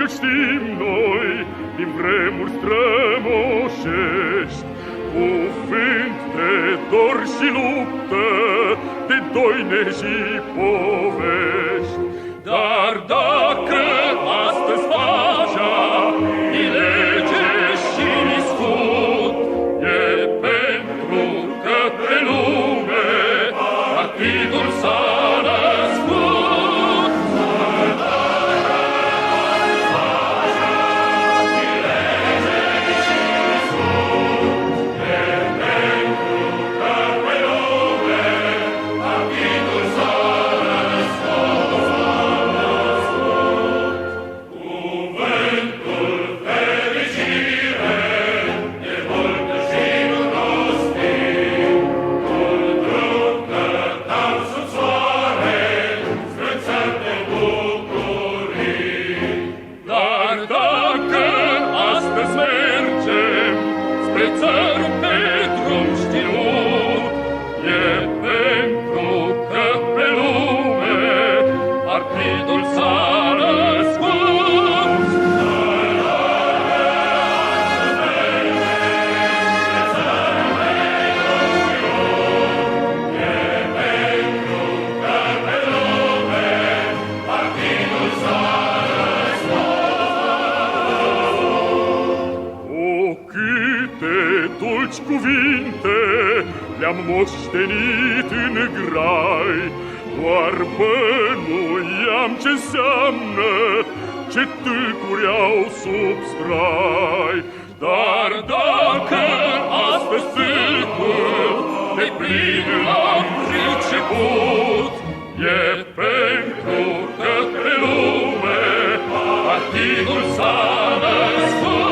ce știm noi din vremuri strămoșești, cuvânt de dor și luptă, de doine și povești. Dar dacă astăzi pacea e lege și scut, e pentru că pe lume partidul s-a născut. Cuvinte le-am moștenit în grai, doar bănuiam ce înseamnă, ce tâlcuri au sub strai. Dar dacă astăzi tâlcul de plin l-am priceput, e pentru că pe lume partidul s-a născut.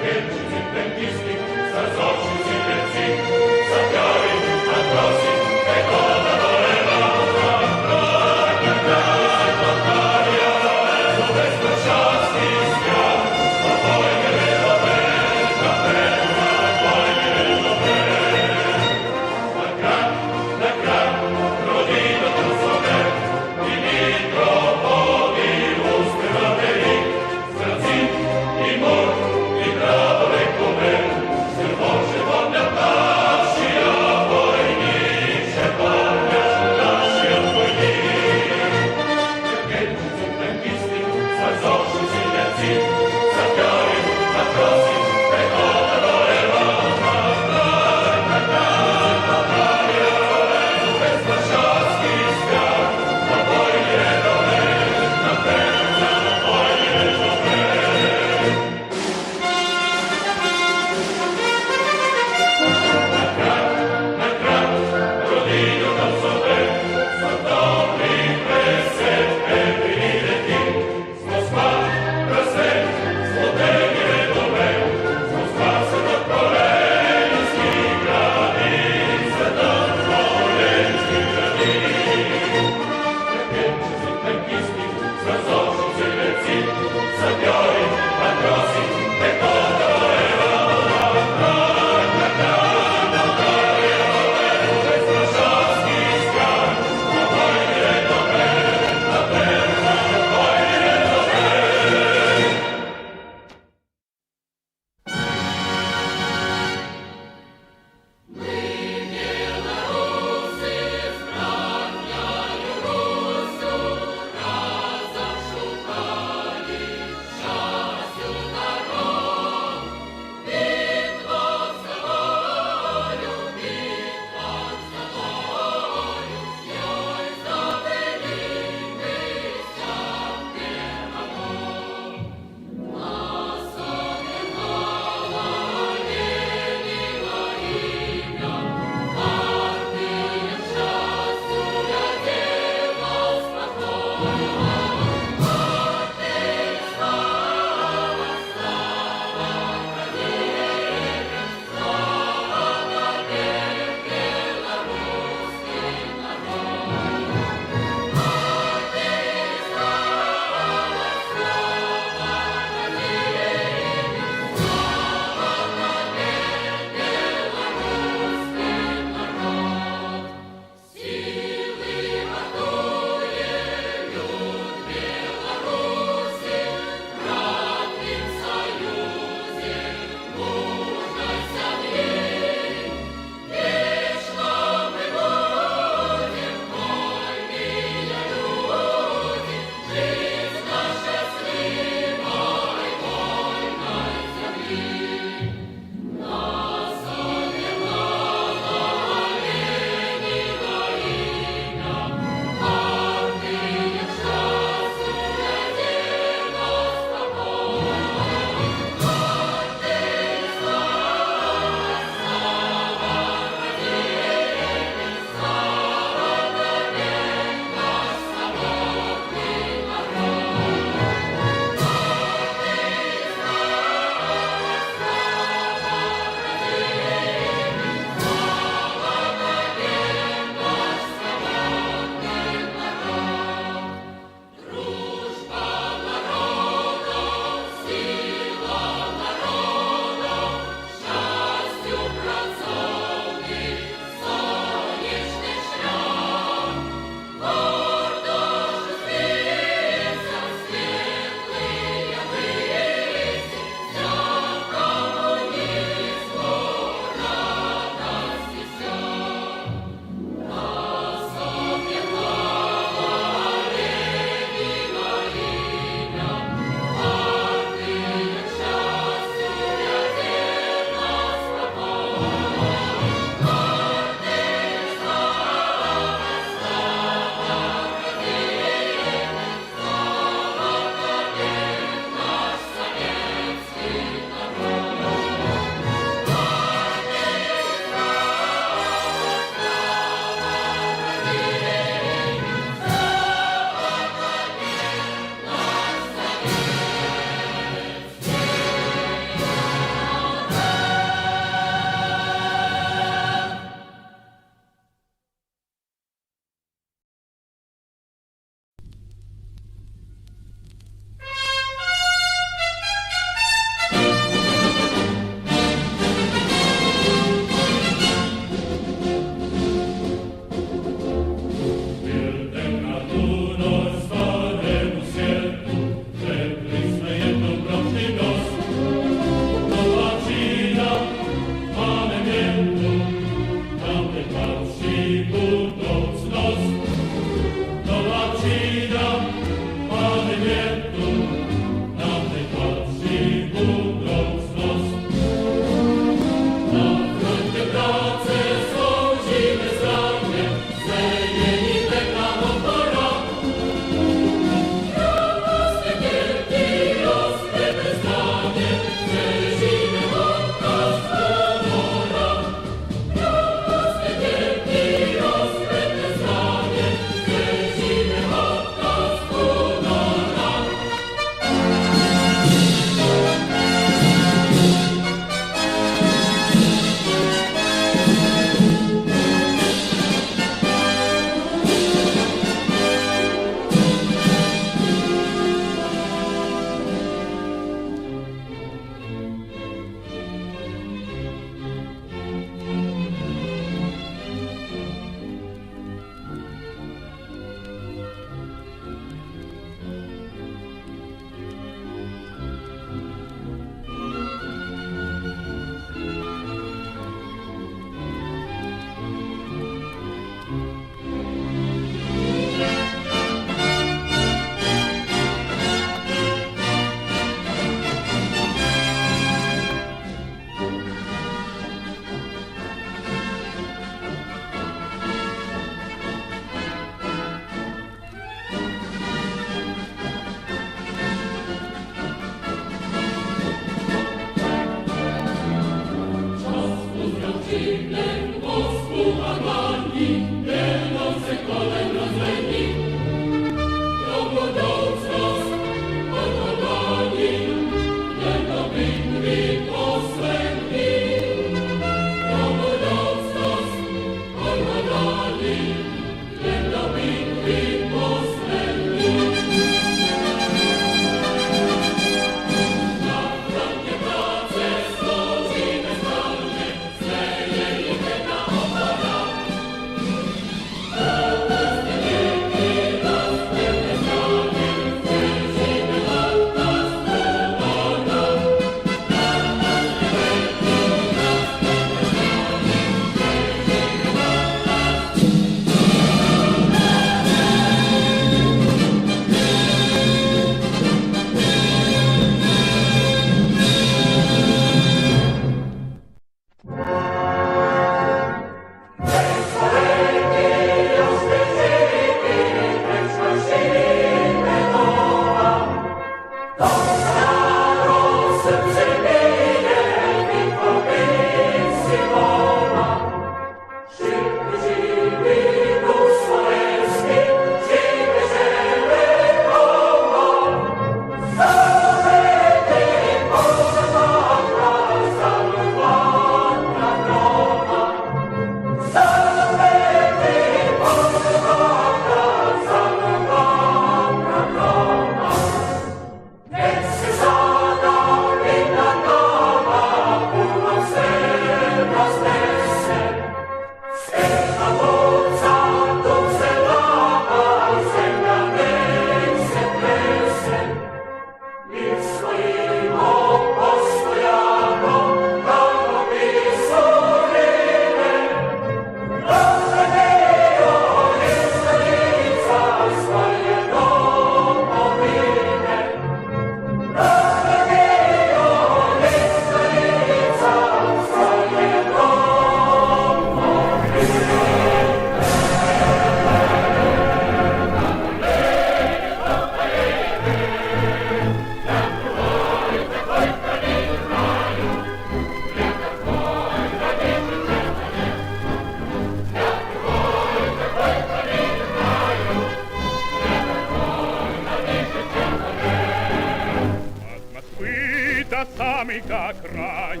самых окраин,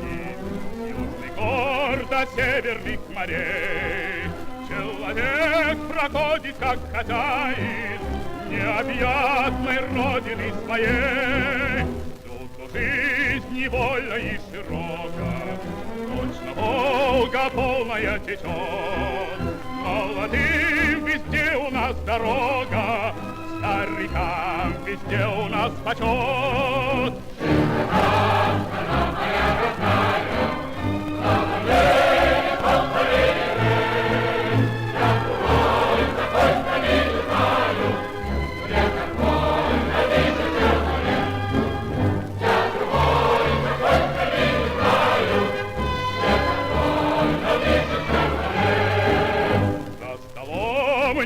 южный гор до северных морей. Человек проходит, как хозяин необъятной родины своей. Тут жизнь невольна и широка, точно Волга полная течет. Молодым везде у нас дорога, старикам везде у нас почет.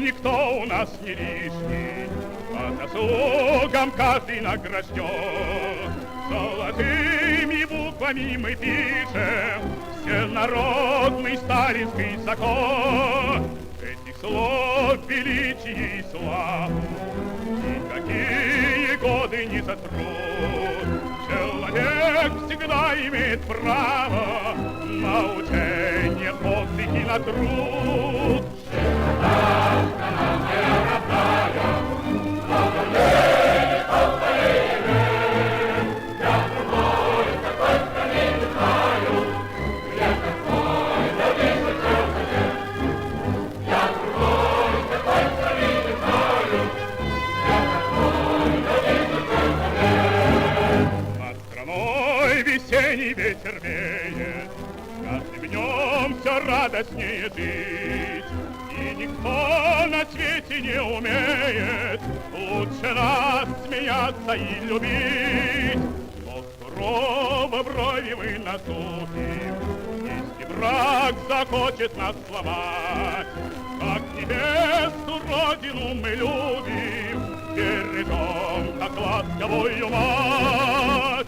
Никто у нас не лишний, по заслугам каждый награжден. Золотыми буквами мы пишем всенародный сталинский закон. Этих слов величие и славу никакие годы не сотрут. Человек всегда имеет право на учение, подвиг и на труд. Весенний ветер веет, каждым днем все радостнее жить. И никто на свете не умеет лучше нас смеяться и любить. Но сурово брови мы насупим, если враг захочет нас сломать. Как небесную родину мы любим, бережем, как ласковую мать.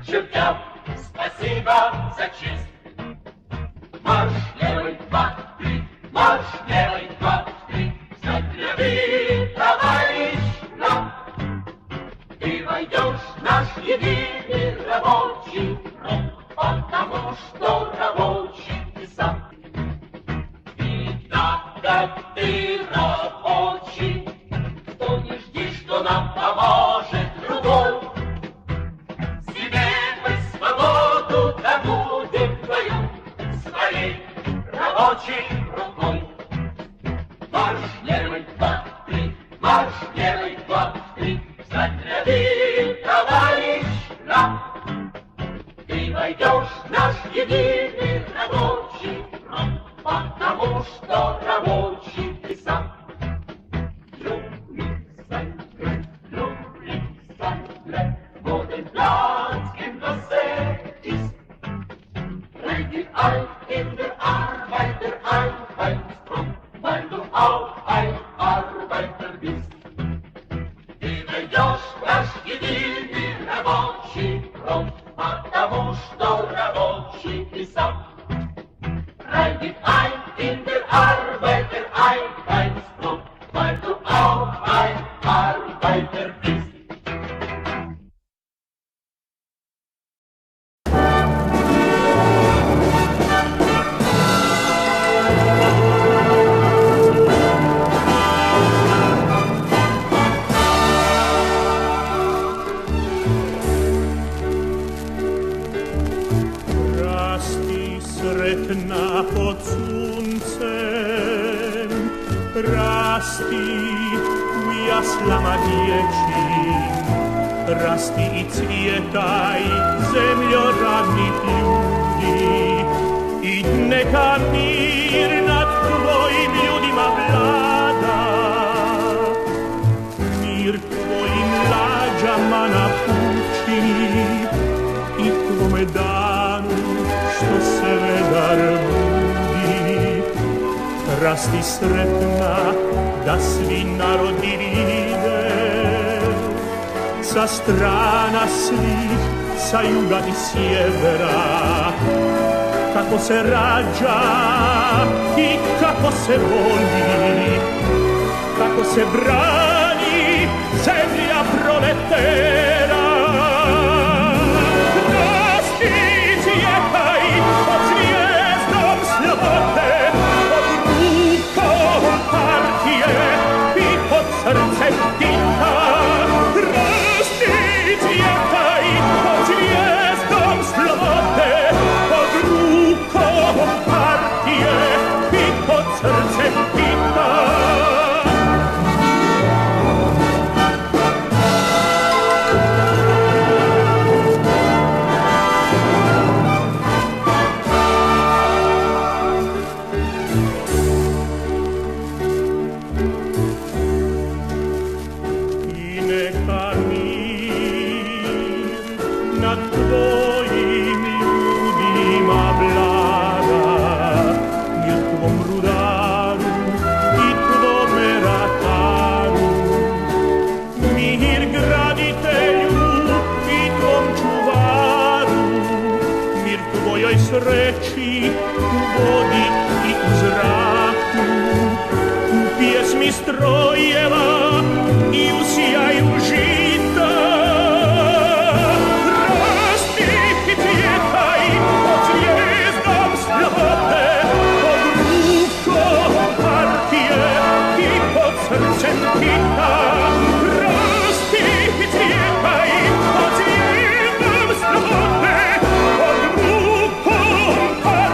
чертям спасибо за честь. Марш левый, 2, 3, марш левый, 2, 3, встать ряды, товарищ, нам. Ты войдешь в наш единый рабочий фронт, потому что рабочий ты сам. И так как ты рабочий, то не жди, что нам поможет другой. Себе мы свободу добудем вдвоем, своей рабочей рукой. Марш левый, 2, 3, марш левый, 2, 3, встать ряды, товарищ, нам. Ты войдешь в наш единый рабочий фронт, потому что рабочий ты сам. In der Arbeiter Einheitsfront, weil du auch ein Arbeiter bist. Ты войдешь в наш единый рабочий фронт, потому что рабочий ты сам. Rein ein in der Arbeiter Einheitsfront, weil du auch ein Arbeiter bist. Pod słońcem rasti u jaslama wiecin, rasti i cvietaj zemljoradnih ljudi i neka mir nad tvojim ljudima vlada, mir tvojim lađama napučini i tvome danu što se vedar budi. Rasti sretna da svi narodi vide, sa strana svih, sa juga i sjevera, kako se rađa i kako se voli, kako se brani zemlja proletera. Pod zvijezdom slobode, pod rukom partije i pod srcem Tita. Rasti cvjetaj pod zvijezdom slobode, pod rukom partije i pod srcem Tita. Sreći u vodi i u zraku, u pjesmi strojeva i u sjaju žita. Rasti i cvjetaj pod zvijezdom slobode, pod rukom partije i pod srcem Tita. Rasti i cvjetaj pod zvijezdom slobode, pod rukom partije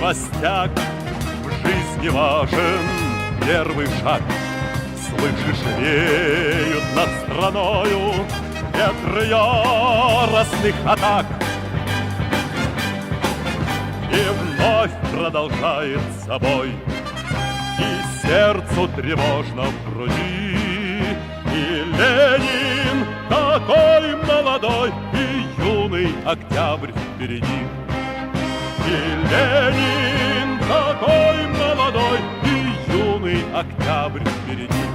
простяк, в жизни важен первый шаг. Слышишь, веют над страною ветры яростных атак. И вновь продолжает собой, и сердцу тревожно в груди. И Ленин такой молодой, и юный октябрь впереди. И Ленин такой молодой, и юный октябрь впереди.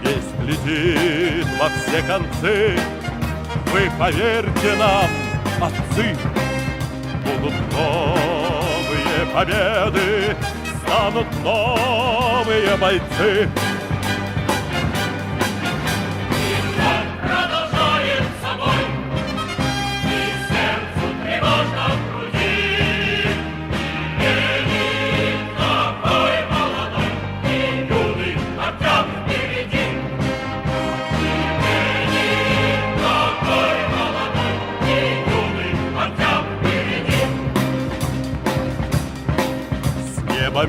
Весть летит во все концы, вы поверьте нам, отцы. Будут новые победы, станут новые бойцы.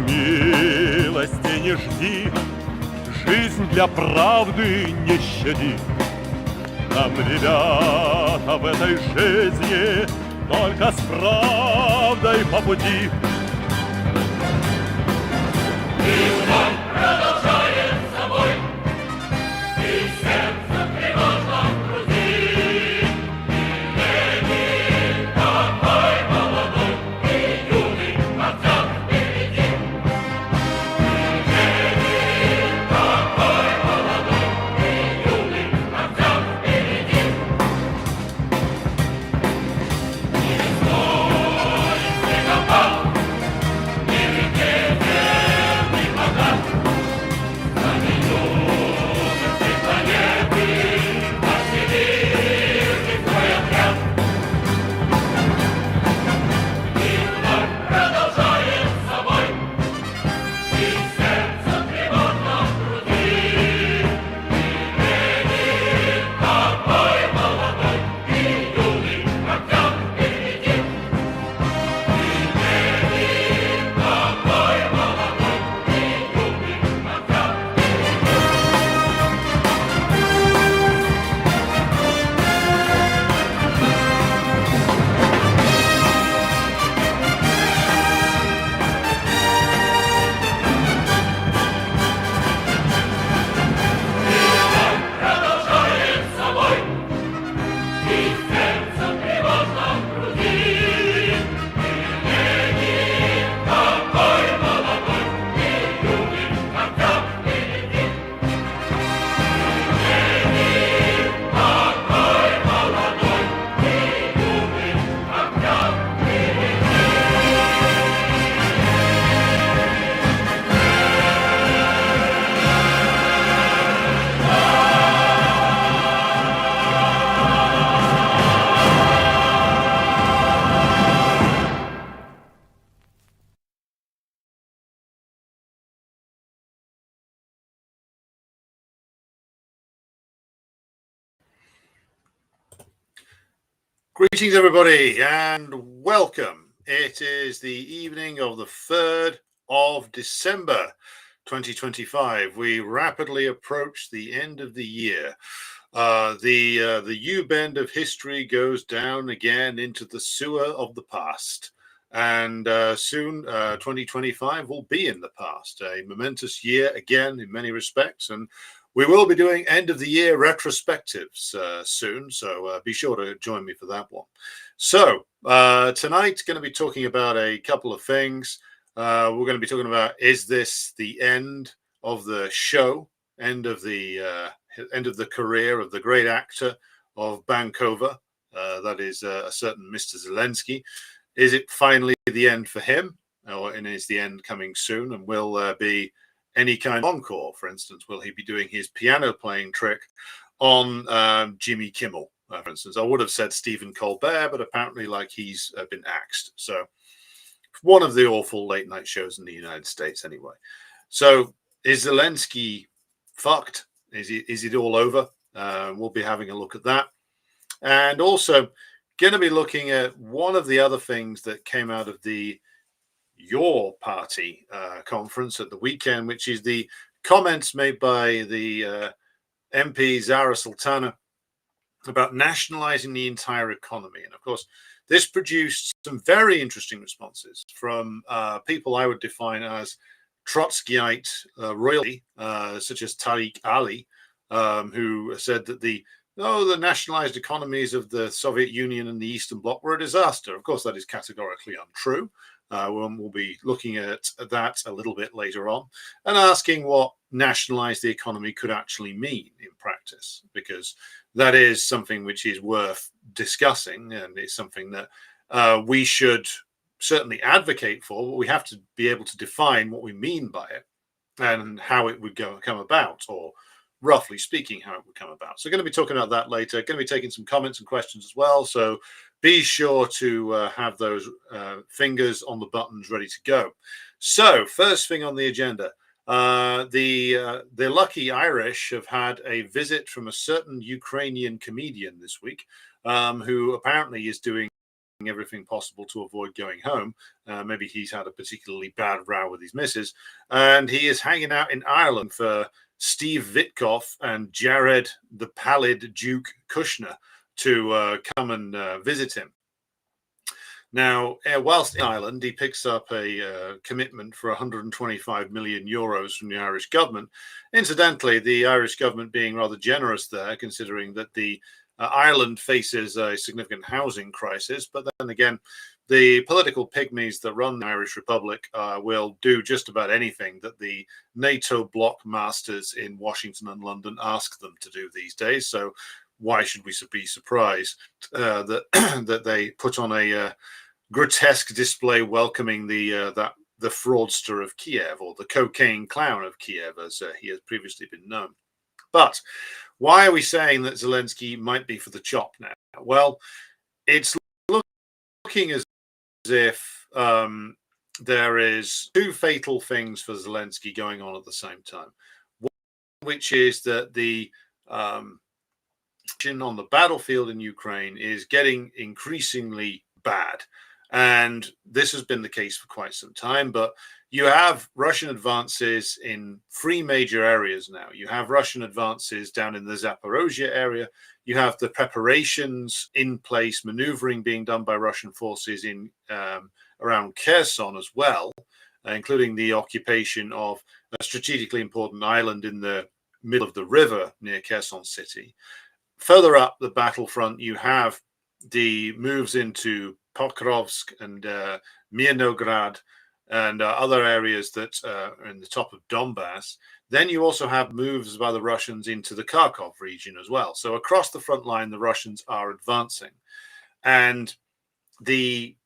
Милости не жди, жизнь для правды не щади. Нам, ребята, в этой жизни только с правдой по пути. И вновь продолжает собой, и сердце тревожно в груди. И Ленин такой молодой, и юный октябрь впереди. Greetings, everybody, and welcome. It is the evening of the 3rd of December, 2025. We rapidly approach the end of the year. The U-bend of history goes down again into the sewer of the past. And soon, 2025 will be in the past. A momentous year again in many respects. And we will be doing end of the year retrospectives soon, so be sure to join me for that one. So tonight, going to be talking about a couple of things. We're going to be talking about, is this the end of the show, end of the career of the great actor of Bankova? That is a certain Mr. Zelensky. Is it finally the end for him, and is the end coming soon? And will there be any kind of encore? For instance, will he be doing his piano playing trick on Jimmy Kimmel, for instance? I would have said Stephen Colbert, but apparently he's been axed. So one of the awful late night shows in the United States anyway. So is Zelensky fucked? Is it all over? We'll be having a look at that. And also, going to be looking at one of the other things that came out of your party conference at the weekend, which is the comments made by the MP Zara Sultana about nationalizing the entire economy. And of course, this produced some very interesting responses from people I would define as Trotskyite royalty, such as Tariq Ali, who said that the nationalized economies of the Soviet Union and the Eastern Bloc were a disaster. Of course, that is categorically untrue. We'll be looking at that a little bit later on and asking what nationalize the economy could actually mean in practice, because that is something which is worth discussing, and it's something that we should certainly advocate for, but we have to be able to define what we mean by it and how it would come about, or roughly speaking, how it would come about. So we're going to be talking about that later. Going to be taking some comments and questions as well. So be sure to have those fingers on the buttons ready to go. So first thing on the agenda, the lucky Irish have had a visit from a certain Ukrainian comedian this week, who apparently is doing everything possible to avoid going home. Maybe he's had a particularly bad row with his missus, and he is hanging out in Ireland for Steve Witkoff and Jared the Pallid Duke Kushner to come and visit him. Now, whilst in Ireland, he picks up a commitment for 125 million euros from the Irish government. Incidentally, the Irish government being rather generous there, considering that the Ireland faces a significant housing crisis. But then again, the political pygmies that run the Irish Republic will do just about anything that the NATO bloc masters in Washington and London ask them to do these days. So why should we be surprised that that they put on a grotesque display welcoming the fraudster of Kiev, or the cocaine clown of Kiev, as he has previously been known. But why are we saying that Zelensky might be for the chop now? Well, it's looking as if there is two fatal things for Zelensky going on at the same time. One, which is that the on the battlefield in Ukraine is getting increasingly bad. And this has been the case for quite some time, but you have Russian advances in three major areas now. You have Russian advances down in the Zaporozhye area. You have the preparations in place, maneuvering being done by Russian forces in around Kherson as well, including the occupation of a strategically important island in the middle of the river near Kherson city. Further up the battlefront, you have the moves into Pokrovsk and Mirnograd and other areas that are in the top of Donbass. Then you also have moves by the Russians into the Kharkov region as well. So across the front line, the Russians are advancing. And the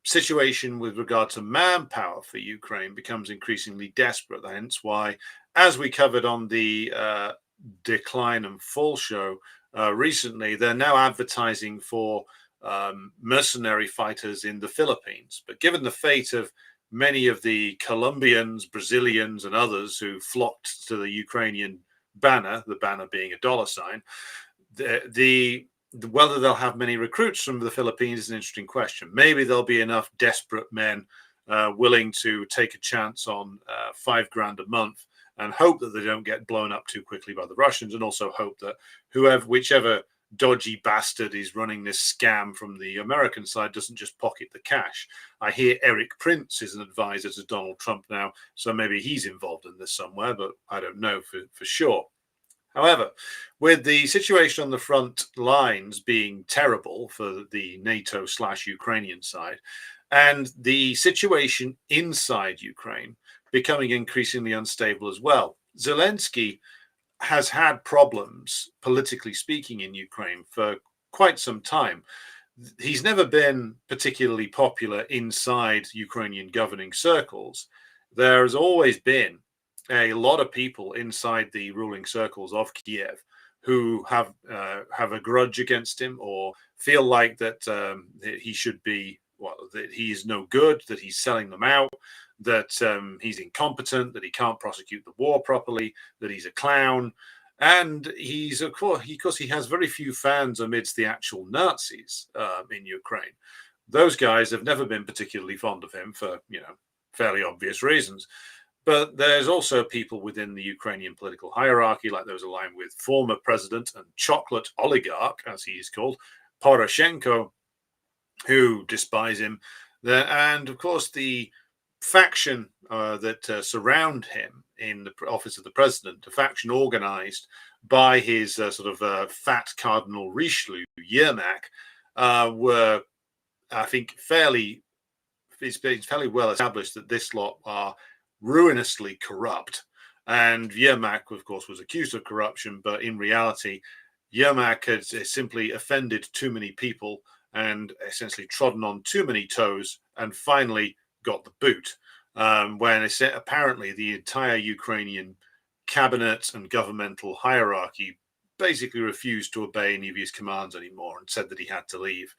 situation with regard to manpower for Ukraine becomes increasingly desperate. Hence why, as we covered on the Decline and Fall show recently, they're now advertising for mercenary fighters in the Philippines. But given the fate of many of the Colombians, Brazilians, and others who flocked to the Ukrainian banner, the banner being a dollar sign, whether they'll have many recruits from the Philippines is an interesting question. Maybe there'll be enough desperate men willing to take a chance on $5,000 a month and hope that they don't get blown up too quickly by the Russians, and also hope that whichever dodgy bastard is running this scam from the American side doesn't just pocket the cash. I hear Eric Prince is an advisor to Donald Trump now, so maybe he's involved in this somewhere, but I don't know for sure. However, with the situation on the front lines being terrible for the NATO/Ukrainian side, and the situation inside Ukraine becoming increasingly unstable as well, Zelensky has had problems, politically speaking, in Ukraine for quite some time. He's never been particularly popular inside Ukrainian governing circles. There has always been a lot of people inside the ruling circles of Kiev who have a grudge against him, or feel like that he should be, that he is no good, that he's selling them out, that he's incompetent, that he can't prosecute the war properly, that he's a clown. And he's, of course, he has very few fans amidst the actual Nazis in Ukraine. Those guys have never been particularly fond of him for, fairly obvious reasons. But there's also people within the Ukrainian political hierarchy, like those aligned with former president and chocolate oligarch, as he is called, Poroshenko, who despise him. And of course, the faction that surround him in the office of the president, a faction organized by his fat Cardinal Richelieu, Yermak, were, I think, it's been fairly well established that this lot are ruinously corrupt. And Yermak, of course, was accused of corruption, but in reality, Yermak had simply offended too many people and essentially trodden on too many toes and finally got the boot. When apparently the entire Ukrainian cabinet and governmental hierarchy basically refused to obey any of his commands anymore and said that he had to leave.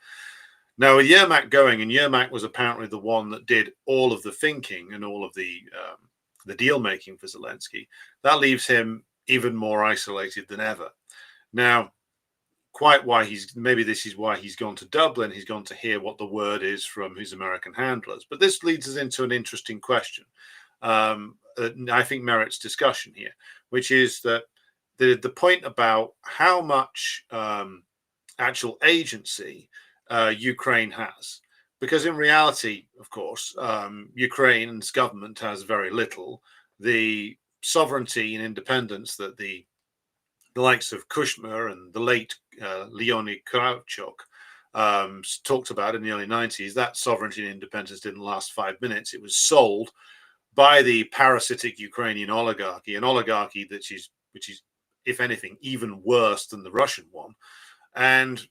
Now, with Yermak going, and Yermak was apparently the one that did all of the thinking and all of the deal making for Zelensky, that leaves him even more isolated than ever. Now, this is why he's gone to Dublin. He's gone to hear what the word is from his American handlers. But this leads us into an interesting question. I think merits discussion here, which is that the point about how much actual agency Ukraine has. Because in reality, of course, Ukraine's government has very little. The sovereignty and independence that the likes of Kushma and the late Leonid Kravchuk talked about in the early 90s, that sovereignty and independence didn't last 5 minutes. It was sold by the parasitic Ukrainian oligarchy, an oligarchy which is, if anything, even worse than the Russian one. And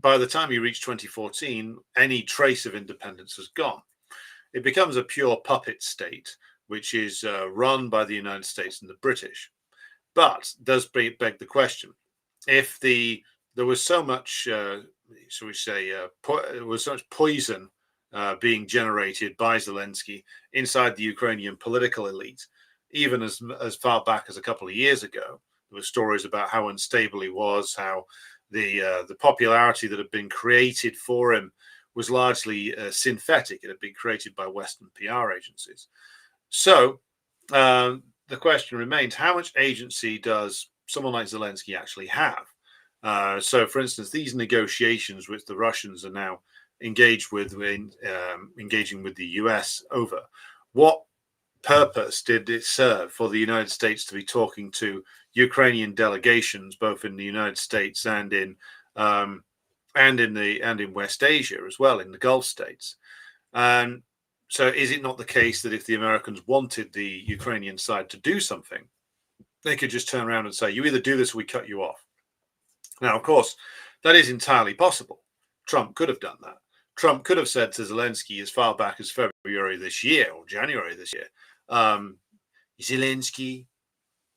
by the time you reach 2014, any trace of independence has gone. It becomes a pure puppet state, which is run by the United States and the British. But does beg the question: if there was so much, there was so much poison being generated by Zelensky inside the Ukrainian political elite, even as far back as a couple of years ago, there were stories about how unstable he was, how the popularity that had been created for him was largely synthetic. It had been created by Western PR agencies. So the question remains, how much agency does someone like Zelensky actually have? So, for instance, these negotiations which the Russians are now engaged with, engaging with the US over, what purpose did it serve for the United States to be talking to Ukrainian delegations, both in the United States and in West Asia as well, in the Gulf states? And so is it not the case that if the Americans wanted the Ukrainian side to do something, they could just turn around and say, you either do this or we cut you off? Now, of course, that is entirely possible. Trump could have done that. Trump could have said to Zelensky as far back as February this year or January this year, Zelensky,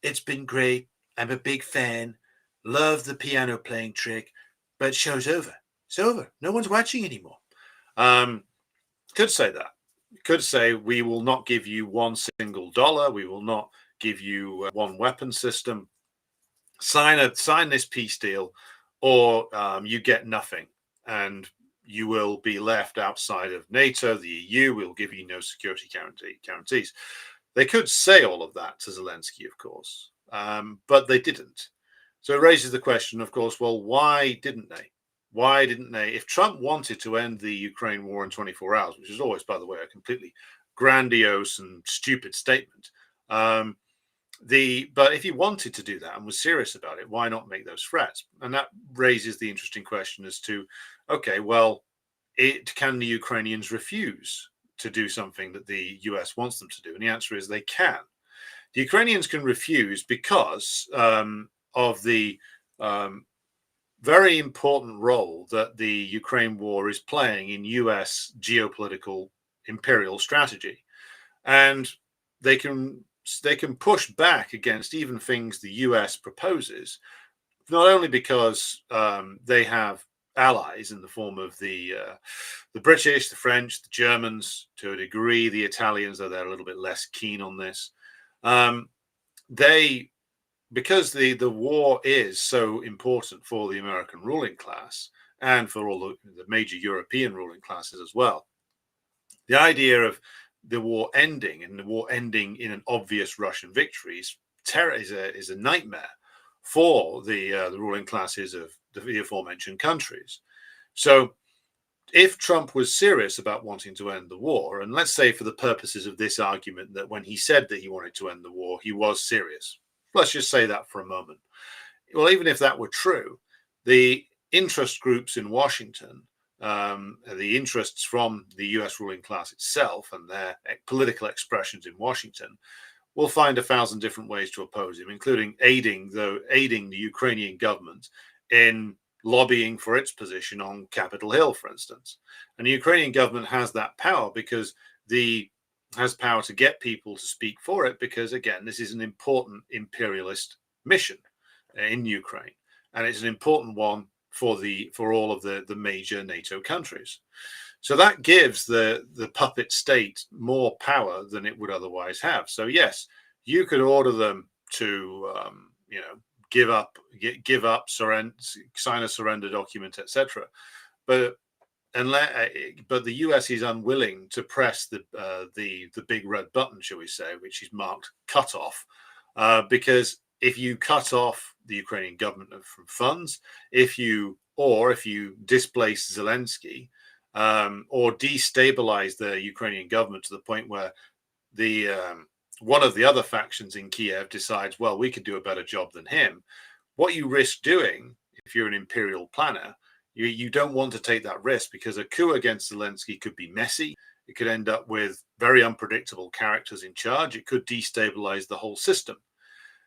it's been great. I'm a big fan. Love the piano playing trick, but show's over. It's over. No one's watching anymore. Could say that. Could say, we will not give you $1. We will not give you one weapon system. Sign this peace deal, or you get nothing, and you will be left outside of NATO, the EU. Will give you no security guarantees. They could say all of that to Zelensky, of course, but they didn't. So it raises the question, of course, well, why didn't they? Why didn't they? If Trump wanted to end the Ukraine war in 24 hours, which is always, by the way, a completely grandiose and stupid statement, but if he wanted to do that and was serious about it, why not make those threats? And that raises the interesting question as to, okay, well, can the Ukrainians refuse to do something that the US wants them to do? And the answer is they can. The Ukrainians can refuse because of the very important role that the Ukraine war is playing in US geopolitical imperial strategy. And they can push back against even things the US proposes, not only because they have allies in the form of the British, the French, the Germans, to a degree, the Italians, though they're a little bit less keen on this. They because the war is so important for the American ruling class and for all the major European ruling classes as well, the idea of the war ending and the war ending in an obvious Russian victory is a nightmare for the ruling classes of the aforementioned countries. So if Trump was serious about wanting to end the war, and let's say for the purposes of this argument that when he said that he wanted to end the war, he was serious. Let's just say that for a moment. Well, even if that were true, the interest groups in Washington, the interests from the US ruling class itself and their political expressions in Washington, will find 1,000 different ways to oppose him, including aiding the Ukrainian government in lobbying for its position on Capitol Hill, for instance. And the Ukrainian government has that power because has power to get people to speak for it, because again, this is an important imperialist mission in Ukraine, and it's an important one for all of the major NATO countries. So that gives the puppet state more power than it would otherwise have. So yes, you could order them to give up, surrender, sign a surrender document, etc. But the US is unwilling to press the big red button, shall we say, which is marked cut off, because if you cut off the Ukrainian government from funds, if you displace Zelensky, or destabilize the Ukrainian government to the point where the one of the other factions in Kiev decides, well, we could do a better job than him. What you risk doing, if you're an imperial planner, you don't want to take that risk, because a coup against Zelensky could be messy. It could end up with very unpredictable characters in charge. It could destabilize the whole system.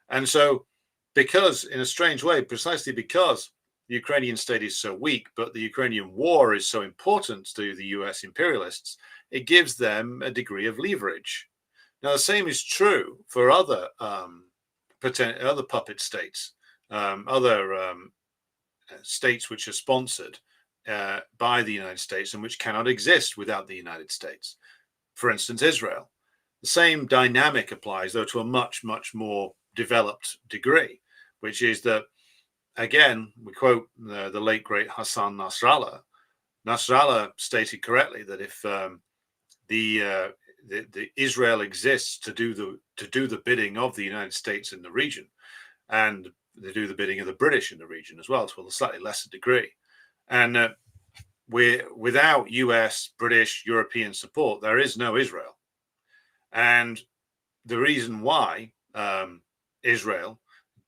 And so, because in a strange way, precisely because the Ukrainian state is so weak, but the Ukrainian war is so important to the US imperialists, it gives them a degree of leverage. Now, the same is true for other puppet states, other states which are sponsored by the United States and which cannot exist without the United States. For instance, Israel. The same dynamic applies, though to a much, much more developed degree, which is that, again, we quote the late great Hassan Nasrallah. Nasrallah stated correctly that if the Israel exists to do the bidding of the United States in the region, and they do the bidding of the British in the region as well, to a slightly lesser degree, and without US, British, European support, there is no Israel. And the reason why Israel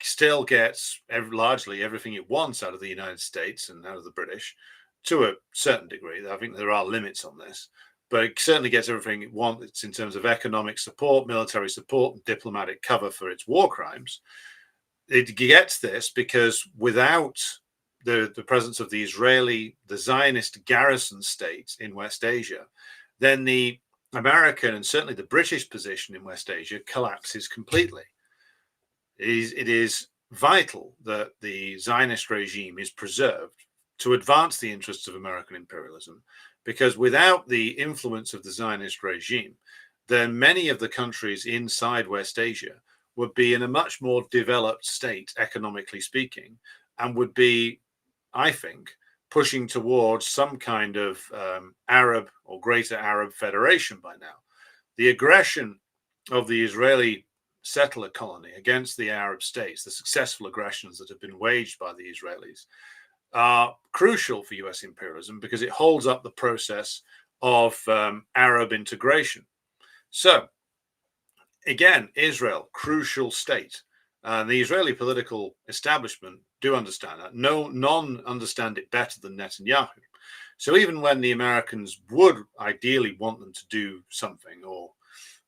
still gets largely everything it wants out of the United States and out of the British, to a certain degree. I think there are limits on this, but it certainly gets everything it wants in terms of economic support, military support, and diplomatic cover for its war crimes. It gets this because without the presence of the Zionist garrison states in West Asia, then the American and certainly the British position in West Asia collapses completely. It is vital that the Zionist regime is preserved to advance the interests of American imperialism, because without the influence of the Zionist regime, then many of the countries inside West Asia would be in a much more developed state, economically speaking, and would be, I think, pushing towards some kind of Arab or Greater Arab Federation by now. The aggression of the Israeli settler colony against the Arab states, the successful aggressions that have been waged by the Israelis, are crucial for US imperialism, because it holds up the process of Arab integration. So, again, Israel, crucial state. The Israeli political establishment do understand that. None understand it better than Netanyahu. So even when the Americans would ideally want them to do something or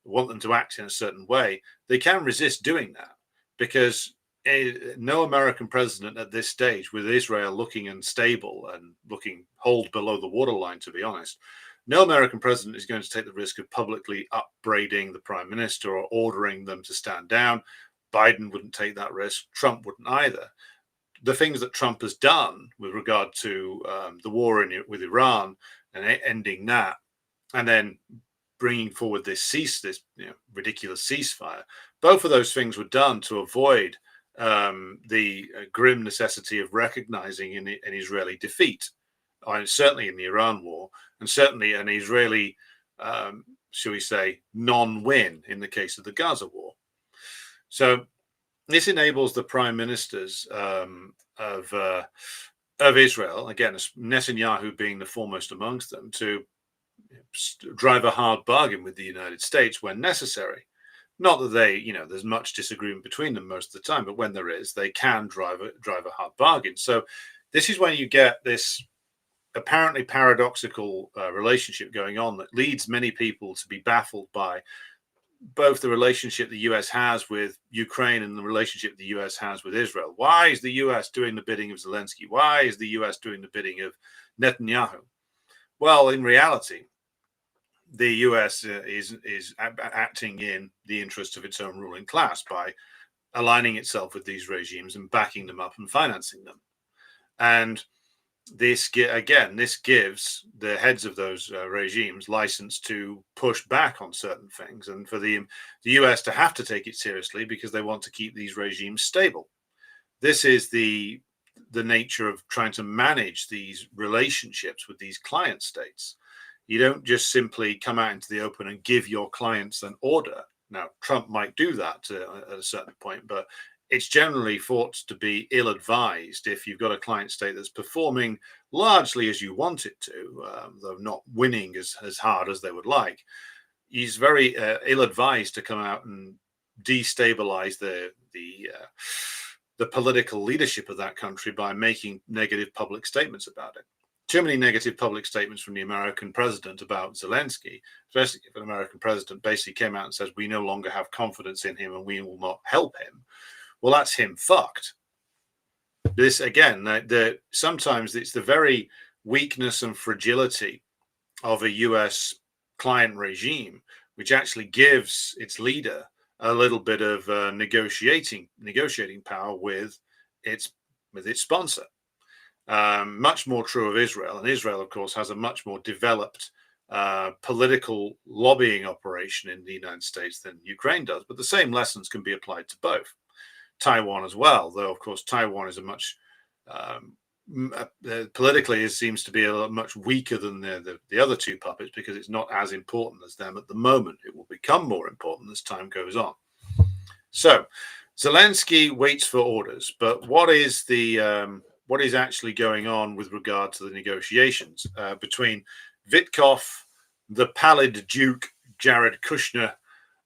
want them to act in a certain way, they can resist doing that, because no American president at this stage, with Israel looking unstable and looking hold below the waterline, to be honest, no American president is going to take the risk of publicly upbraiding the prime minister or ordering them to stand down. Biden wouldn't take that risk. Trump wouldn't either. The things that Trump has done with regard to the war with Iran and ending that, and then bringing forward this ridiculous ceasefire, both of those things were done to avoid the grim necessity of recognizing an Israeli defeat, certainly in the Iran war, and certainly an Israeli, shall we say, non-win in the case of the Gaza war. So this enables the prime ministers of Israel, again, Netanyahu being the foremost amongst them, to drive a hard bargain with the United States when necessary. Not that there's much disagreement between them most of the time, but when there is, they can drive a hard bargain. So this is when you get this apparently paradoxical relationship going on that leads many people to be baffled by both the relationship the US has with Ukraine and the relationship the US has with Israel. Why is the US doing the bidding of Zelensky? Why is the US doing the bidding of Netanyahu? Well, in reality, the US is acting in the interest of its own ruling class by aligning itself with these regimes and backing them up and financing them. And this gives the heads of those regimes license to push back on certain things, and for the US to have to take it seriously because they want to keep these regimes stable. This is the nature of trying to manage these relationships with these client states. You don't just simply come out into the open and give your clients an order. Now, Trump might do that at a certain point, but it's generally thought to be ill-advised if you've got a client state that's performing largely as you want it to, though not winning as hard as they would like. He's very ill-advised to come out and destabilize the political leadership of that country by making negative public statements about it. Too many negative public statements from the American president about Zelensky, especially if an American president basically came out and says, we no longer have confidence in him and we will not help him. Well, that's him fucked. This, again, sometimes it's the very weakness and fragility of a US client regime, which actually gives its leader a little bit of negotiating power with its sponsor. Much more true of Israel. And Israel, of course, has a much more developed political lobbying operation in the United States than Ukraine does. But the same lessons can be applied to both. Taiwan as well, though, of course, Taiwan is a much politically, it seems to be a much weaker than the other two puppets because it's not as important as them at the moment. It will become more important as time goes on. So Zelensky waits for orders, but what is actually going on with regard to the negotiations between Witkoff, the pallid Duke Jared Kushner,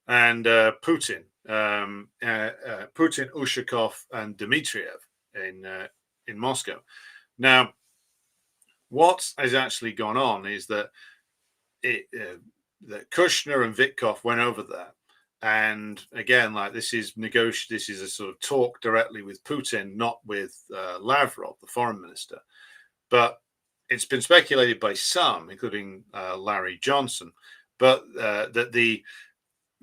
and Putin? Putin, Ushakov, and Dmitriev in Moscow. Now, what has actually gone on is that that Kushner and Witkoff went over there, and again, like this is a sort of talk directly with Putin, not with Lavrov, the foreign minister. But it's been speculated by some, including Larry Johnson, but that the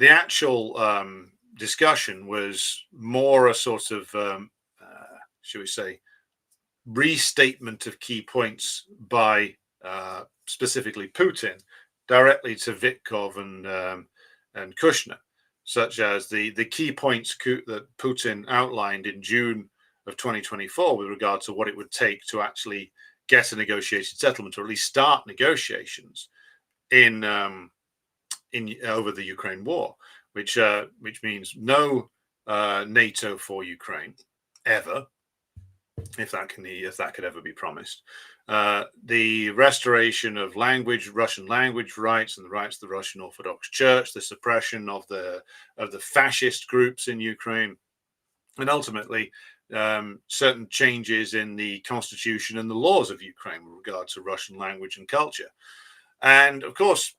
actual discussion was more a sort of, shall we say, restatement of key points by specifically Putin directly to Witkoff and Kushner, such as the key points that Putin outlined in June of 2024 with regard to what it would take to actually get a negotiated settlement, or at least start negotiations in over the Ukraine war, which means no NATO for Ukraine ever, if that could ever be promised. The restoration of Russian language rights and the rights of the Russian Orthodox Church, the suppression of the fascist groups in Ukraine, and ultimately certain changes in the constitution and the laws of Ukraine with regard to Russian language and culture. And of course,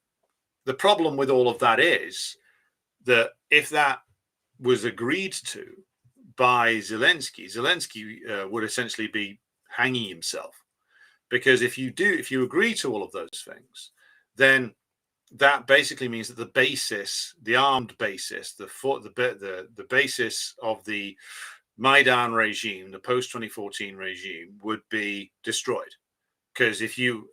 the problem with all of that is that if that was agreed to by Zelensky would essentially be hanging himself, because if you agree to all of those things, then that basically means that the armed basis, the basis of the Maidan regime, the post-2014 regime, would be destroyed. Because if you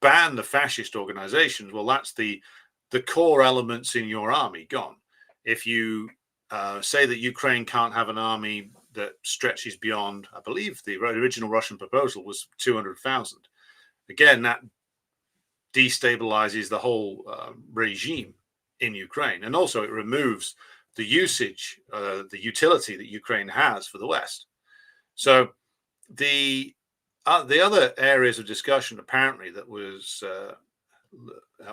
ban the fascist organizations, well, that's the core elements in your army gone. If you say that Ukraine can't have an army that stretches beyond, I believe the original Russian proposal was 200,000. Again, that destabilizes the whole regime in Ukraine. And also it removes the usage, the utility that Ukraine has for the West. So the other areas of discussion apparently that was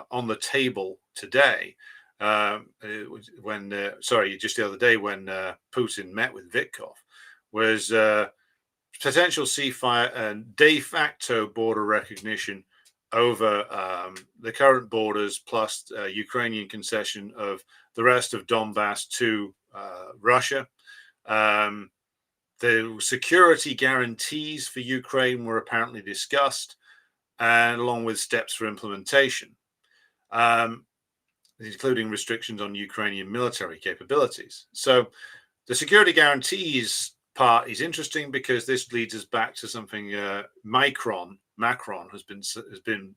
on the table today just the other day when Putin met with Vitkov was potential ceasefire and de facto border recognition over the current borders plus Ukrainian concession of the rest of Donbass to Russia. The security guarantees for Ukraine were apparently discussed, and along with steps for implementation, including restrictions on Ukrainian military capabilities. So the security guarantees part is interesting because this leads us back to something Macron has been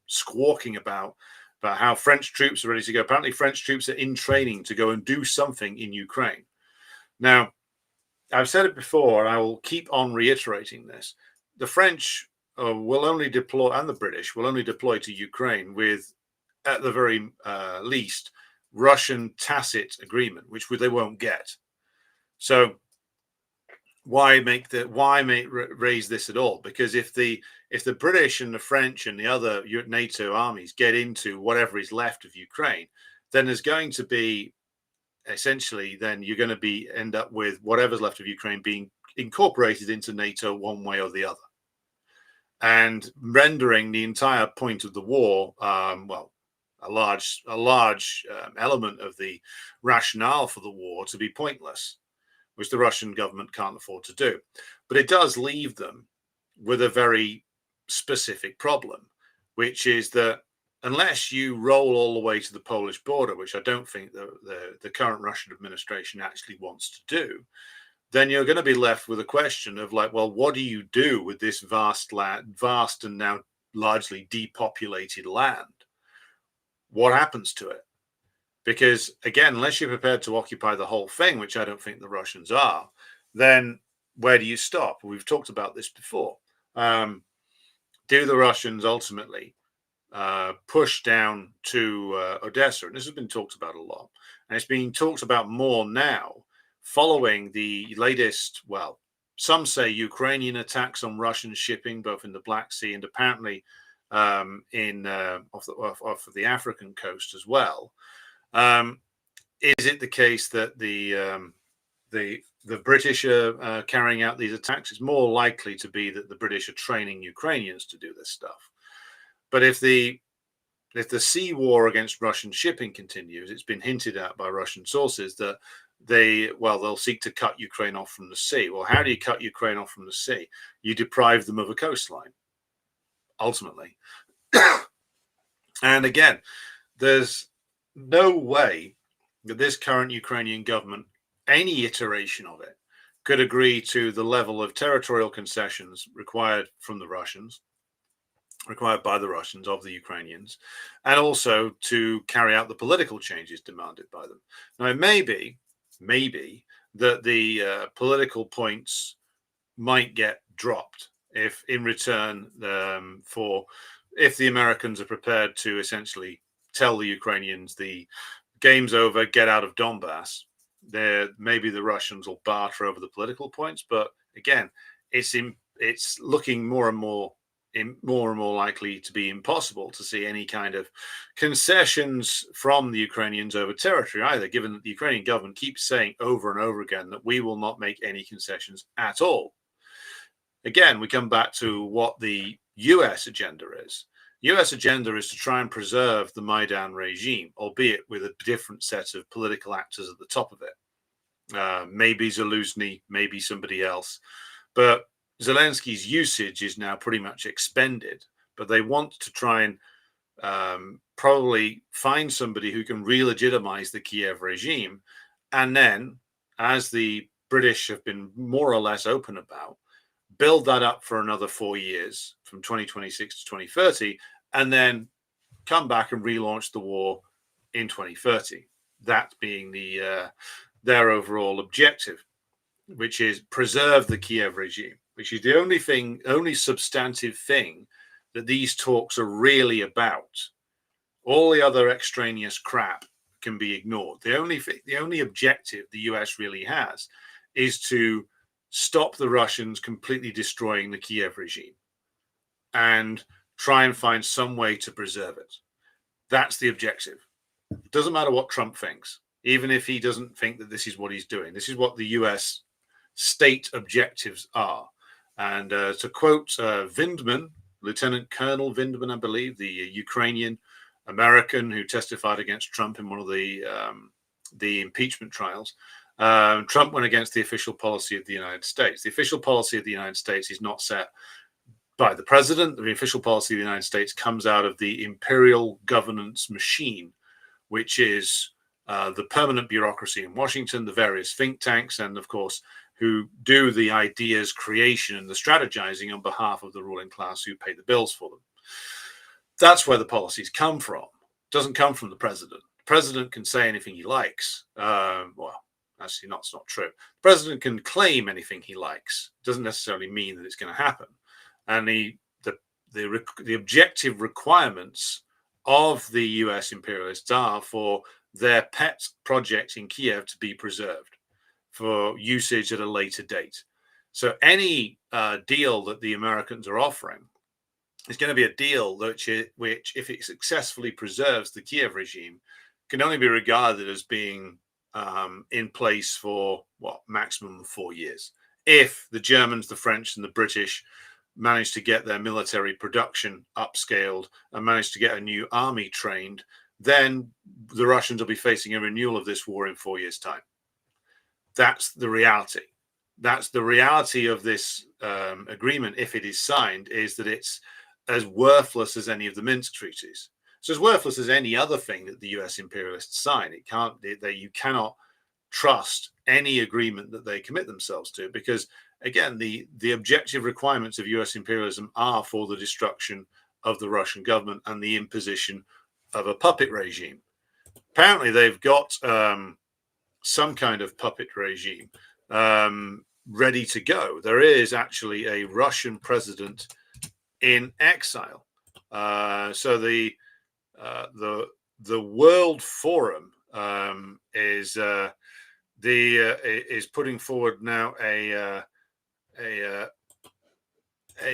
squawking about how French troops are ready to go. Apparently, French troops are in training to go and do something in Ukraine. Now, I've said it before, and I will keep on reiterating this. The French will only deploy, and the British will only deploy to Ukraine with, at the very least, Russian tacit agreement, which they won't get. So why raise this at all? Because if the British and the French and the other NATO armies get into whatever is left of Ukraine, then there's going to be essentially, then you're going to end up with whatever's left of Ukraine being incorporated into NATO one way or the other, and rendering the entire point of the war, a large element of the rationale for the war to be pointless, which the Russian government can't afford to do. But it does leave them with a very specific problem, which is that unless you roll all the way to the Polish border, which I don't think the current Russian administration actually wants to do, then you're going to be left with a question of what do you do with this vast and now largely depopulated land? What happens to it? Because again, unless you're prepared to occupy the whole thing, which I don't think the Russians are, then where do you stop? We've talked about this before. Do the Russians ultimately push down to Odessa? And this has been talked about a lot. And it's being talked about more now following the latest, some say Ukrainian attacks on Russian shipping, both in the Black Sea and apparently off the African coast as well. Is it the case that the British are carrying out these attacks? It's more likely to be that the British are training Ukrainians to do this stuff. But if the sea war against Russian shipping continues, it's been hinted at by Russian sources that they'll seek to cut Ukraine off from the sea. Well, how do you cut Ukraine off from the sea? You deprive them of a coastline, ultimately. And again, there's no way that this current Ukrainian government, any iteration of it, could agree to the level of territorial concessions required by the Russians of the Ukrainians, and also to carry out the political changes demanded by them. Now, it may be that the political points might get dropped if in return if the Americans are prepared to essentially tell the Ukrainians the game's over, get out of Donbass. Maybe the Russians will barter over the political points, but again, it's looking more and more likely to be impossible to see any kind of concessions from the Ukrainians over territory either, given that the Ukrainian government keeps saying over and over again that we will not make any concessions at all. Again, we come back to what the US agenda is. The US agenda is to try and preserve the Maidan regime, albeit with a different set of political actors at the top of it. Maybe Zelensky, maybe somebody else. But Zelensky's usage is now pretty much expended. But they want to try and probably find somebody who can re-legitimize the Kiev regime. And then, as the British have been more or less open about, build that up for another 4 years from 2026 to 2030, and then come back and relaunch the war in 2030. That being the their overall objective, which is preserve the Kiev regime, which is the only substantive thing that these talks are really about. All the other extraneous crap can be ignored. The only objective the US really has is to stop the Russians completely destroying the Kiev regime and try and find some way to preserve it. That's the objective. It doesn't matter what Trump thinks, even if he doesn't think that this is what he's doing. This is what the US state objectives are. And to quote Vindman, Lieutenant Colonel Vindman, I believe, the Ukrainian American who testified against Trump in one of the impeachment trials, Trump went against the official policy of the United States. The official policy of the United States is not set by the president. The official policy of the United States comes out of the imperial governance machine, which is the permanent bureaucracy in Washington, the various think tanks, and of course, who do the ideas creation and the strategizing on behalf of the ruling class who pay the bills for them. That's where the policies come from. It doesn't come from the president. The president can say anything he likes. Well, actually, it's not true. The president can claim anything he likes. It doesn't necessarily mean that it's going to happen. And the objective requirements of the US imperialists are for their pet project in Kiev to be preserved for usage at a later date. So any deal that the Americans are offering is going to be a deal which, if it successfully preserves the Kiev regime, can only be regarded as being in place for maximum 4 years. If the Germans, the French, and the British manage to get their military production upscaled and manage to get a new army trained, then the Russians will be facing a renewal of this war in 4 years' time. That's the reality. That's the reality of this agreement, if it is signed, is that it's as worthless as any of the Minsk treaties. It's as worthless as any other thing that the US imperialists sign. You cannot trust any agreement that they commit themselves to, because again, the objective requirements of US imperialism are for the destruction of the Russian government and the imposition of a puppet regime. Apparently, they've got some kind of puppet regime ready to go. There is actually a Russian president in exile. So the World Forum is putting forward now a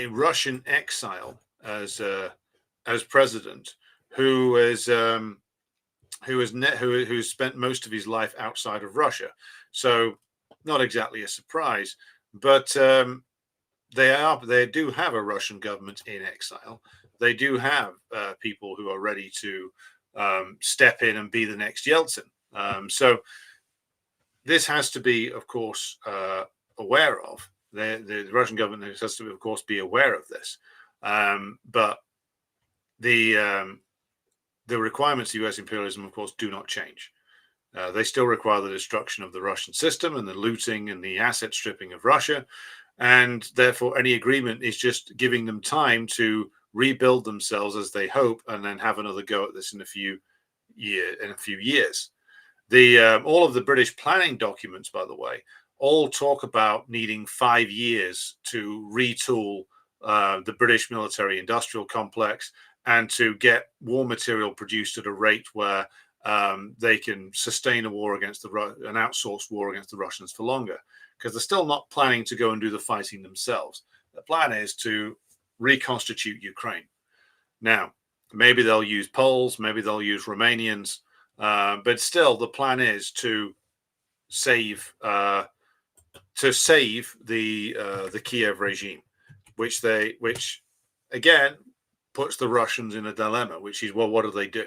Russian exile as president, who's spent most of his life outside of Russia. So not exactly a surprise, but they do have a Russian government in exile. They do have people who are ready to step in and be the next Yeltsin. So this has to be, of course, aware of. The Russian government has to, of course, be aware of this. But the requirements of US imperialism, of course, do not change. They still require the destruction of the Russian system and the looting and the asset stripping of Russia. And therefore, any agreement is just giving them time to rebuild themselves as they hope, and then have another go at this in a few years. All of the British planning documents, by the way, all talk about needing 5 years to retool the British military industrial complex and to get war material produced at a rate where they can sustain a war against an outsourced war against the Russians for longer, because they're still not planning to go and do the fighting themselves. The plan is to reconstitute Ukraine. Now, maybe they'll use Poles, maybe they'll use Romanians, but still the plan is to save the Kiev regime, which again puts the Russians in a dilemma, which is, well, what do they do?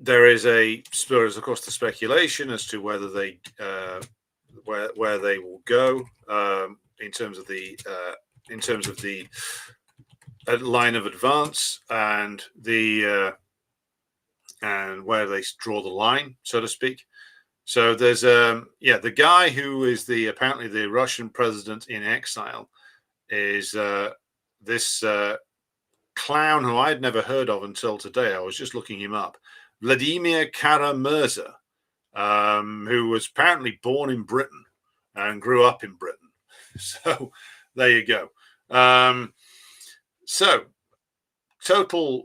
There is of course the speculation as to whether they where they will go in terms of the line of advance and where they draw the line, so to speak. So there's the guy who is apparently the Russian president in exile is this clown who I'd never heard of until today. I was just looking him up. Vladimir Kara-Murza, who was apparently born in Britain and grew up in Britain. So there you go. So total,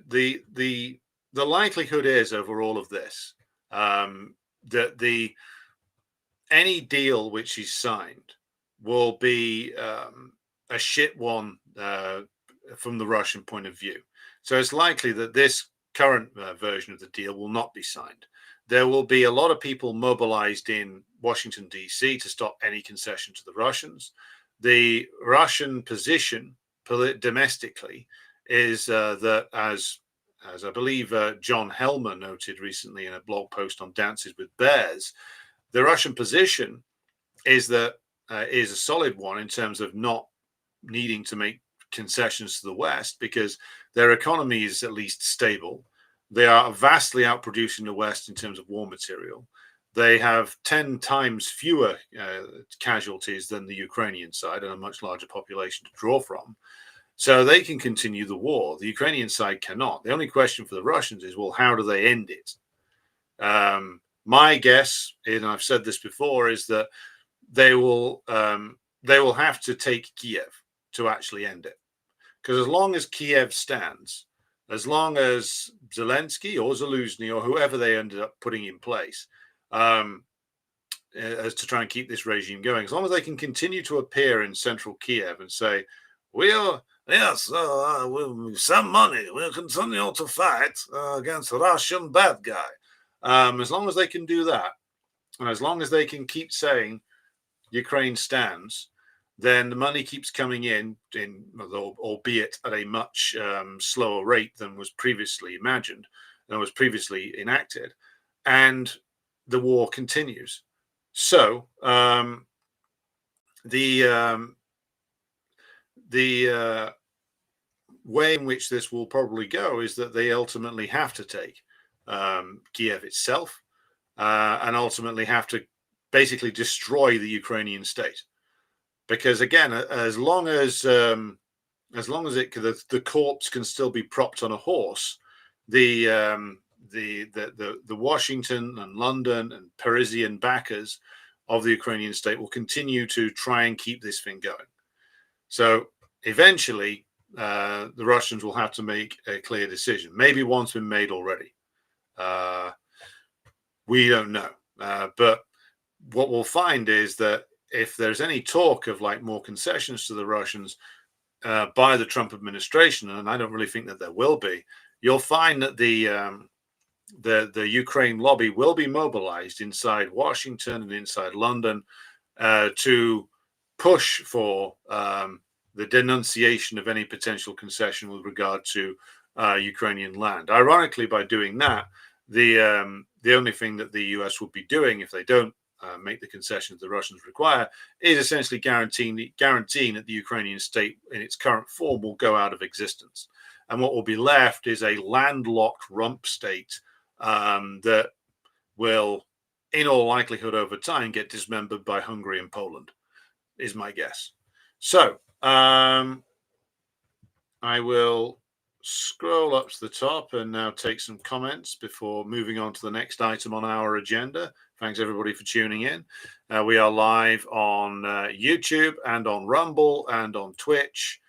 the likelihood is over all of this that any deal which is signed will be a shit one from the Russian point of view. So it's likely that this current version of the deal will not be signed. There will be a lot of people mobilized in Washington, D.C. to stop any concession to the Russians. The Russian position domestically is that, as I believe John Helmer noted recently in a blog post on Dances with Bears, the Russian position is that is a solid one in terms of not needing to make concessions to the West because their economy is at least stable. They are vastly outproducing the West in terms of war material. They have 10 times fewer casualties than the Ukrainian side and a much larger population to draw from. So they can continue the war. The Ukrainian side cannot. The only question for the Russians is, well, how do they end it? My guess, and I've said this before, is that they will have to take Kiev to actually end it. Because as long as Kiev stands, as long as Zelensky or Zelensky or whoever they ended up putting in place as to try and keep this regime going, as long as they can continue to appear in central Kiev and say, we are, yes, with some money, we'll continue to fight against the Russian bad guy. As long as they can do that, and as long as they can keep saying Ukraine stands, then the money keeps coming in albeit at a much slower rate than was previously imagined, than was previously enacted, and the war continues. So the way in which this will probably go is that they ultimately have to take Kiev itself and ultimately have to basically destroy the Ukrainian state. Because again, as long as the corpse can still be propped on a horse, the Washington and London and Parisian backers of the Ukrainian state will continue to try and keep this thing going. So eventually, the Russians will have to make a clear decision. Maybe one's been made already. We don't know. But what we'll find is that if there's any talk of like more concessions to the Russians by the Trump administration, and I don't really think that there will be, you'll find that the Ukraine lobby will be mobilized inside Washington and inside London to push for the denunciation of any potential concession with regard to Ukrainian land. Ironically, by doing that, the only thing that the US would be doing if they don't make the concessions the Russians require is essentially guaranteeing that the Ukrainian state in its current form will go out of existence. And what will be left is a landlocked rump state that will, in all likelihood over time, get dismembered by Hungary and Poland, is my guess. So I will scroll up to the top and now take some comments before moving on to the next item on our agenda. Thanks everybody for tuning in. We are live on YouTube and on Rumble and on Twitch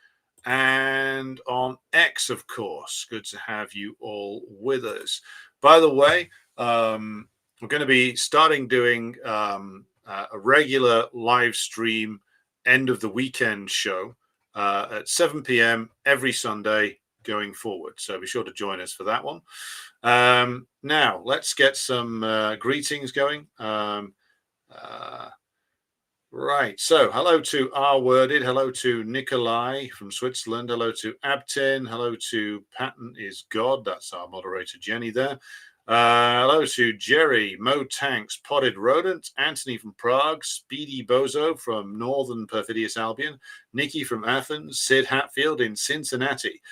and on X, of course. Good to have you all with us. By the way, we're going to be starting doing a regular live stream end of the weekend show at 7 p.m. every Sunday going forward. So be sure to join us for that one. Now, let's get some greetings going. Right. So hello to R Worded. Hello to Nikolai from Switzerland. Hello to Abtin. Hello to Patton is God. That's our moderator, Jenny there. Hello to Jerry, Mo Tanks, Potted Rodent, Anthony from Prague, Speedy Bozo from Northern Perfidious Albion, Nikki from Athens, Sid Hatfield in Cincinnati,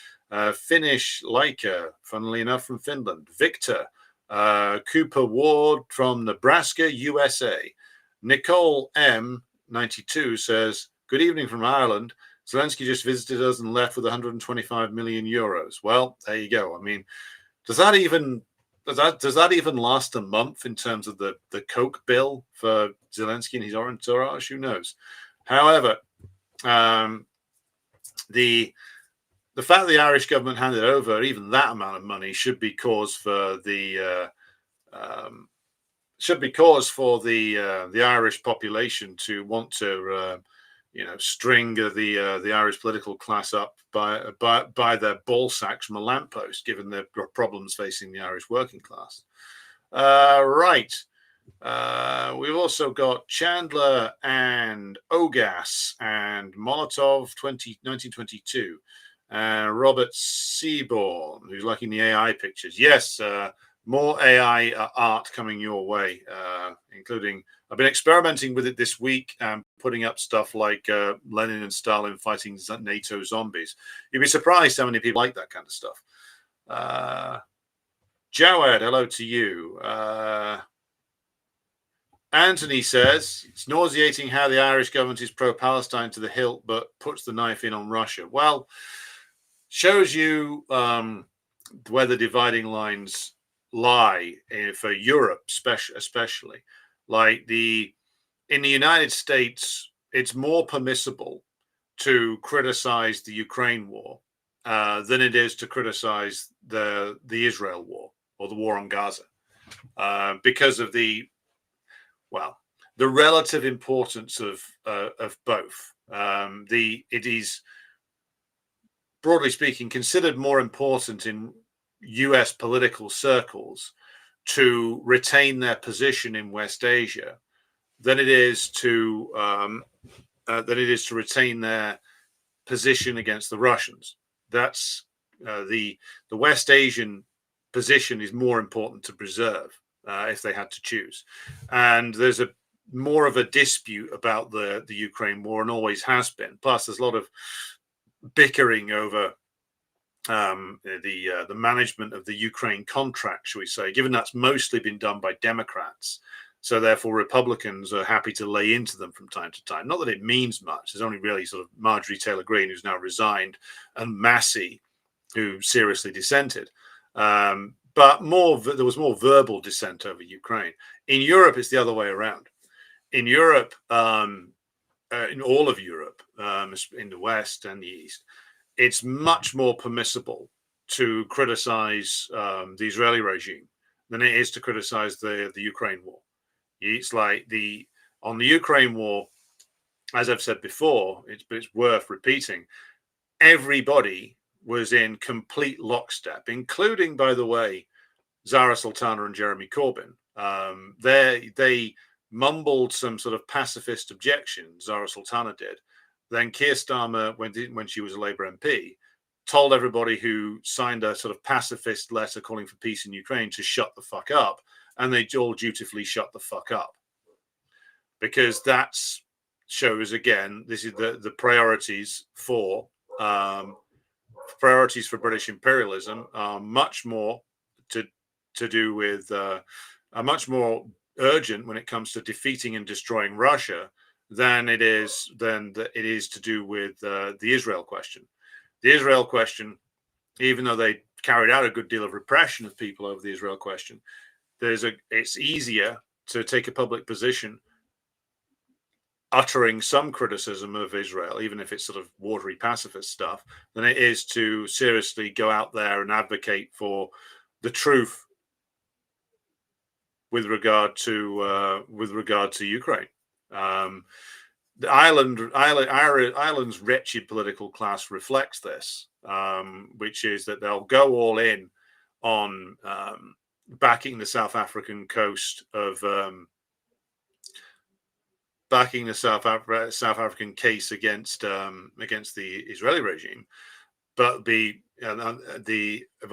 Finnish Leica, funnily enough, from Finland, Victor, Cooper Ward from Nebraska, USA. Nicole M92 says, good evening from Ireland. Zelensky just visited us and left with 125 million euros. Well, there you go. I mean, does that even last a month in terms of the coke bill for Zelensky and his entourage? Who knows? However, the fact the Irish government handed over even that amount of money should be cause for the Irish population to want to string the Irish political class up by their ball sacks from a lamppost, given the problems facing the Irish working class. Right. We've also got Chandler and Ogas and Molotov 1922. Robert Seaborn, who's liking the AI pictures. Yes, more AI art coming your way, including, I've been experimenting with it this week and putting up stuff like Lenin and Stalin fighting NATO zombies. You'd be surprised how many people like that kind of stuff. Jawed, hello to you. Anthony says, it's nauseating how the Irish government is pro-Palestine to the hilt, but puts the knife in on Russia. Well, shows you where the dividing lines lie for Europe, especially. Like in the United States, it's more permissible to criticize the Ukraine war than it is to criticize the Israel war or the war on Gaza, because of the relative importance of both. It is, broadly speaking, considered more important in US political circles to retain their position in West Asia than it is to retain their position against the Russians. That's the West Asian position is more important to preserve if they had to choose. And there's more of a dispute about the Ukraine war, and always has been. Plus, there's a lot of bickering over the management of the Ukraine contract, shall we say, given that's mostly been done by Democrats. So therefore, Republicans are happy to lay into them from time to time. Not that it means much. There's only really sort of Marjorie Taylor Greene, who's now resigned, and Massey, who seriously dissented. But there was more verbal dissent over Ukraine. In Europe, it's the other way around. In Europe, in all of Europe, in the West and the East, it's much more permissible to criticize the Israeli regime than it is to criticize the Ukraine war. It's like on the Ukraine war, as I've said before, it's worth repeating, everybody was in complete lockstep, including, by the way, Zara Sultana and Jeremy Corbyn. They mumbled some sort of pacifist objection, Zara Sultana did. Then Keir Starmer, when she was a Labour MP, told everybody who signed a sort of pacifist letter calling for peace in Ukraine to shut the fuck up. And they all dutifully shut the fuck up. Because that shows, again, this is the priorities for British imperialism are much more to do with are much more urgent when it comes to defeating and destroying Russia than it is to do with the Israel question. The Israel question, even though they carried out a good deal of repression of people over the Israel question, it's easier to take a public position uttering some criticism of Israel, even if it's sort of watery pacifist stuff, than it is to seriously go out there and advocate for the truth with regard to Ukraine. Ireland's wretched political class reflects this, which is that they'll go all in on backing the South African coast of backing the South African case against the Israeli regime, but when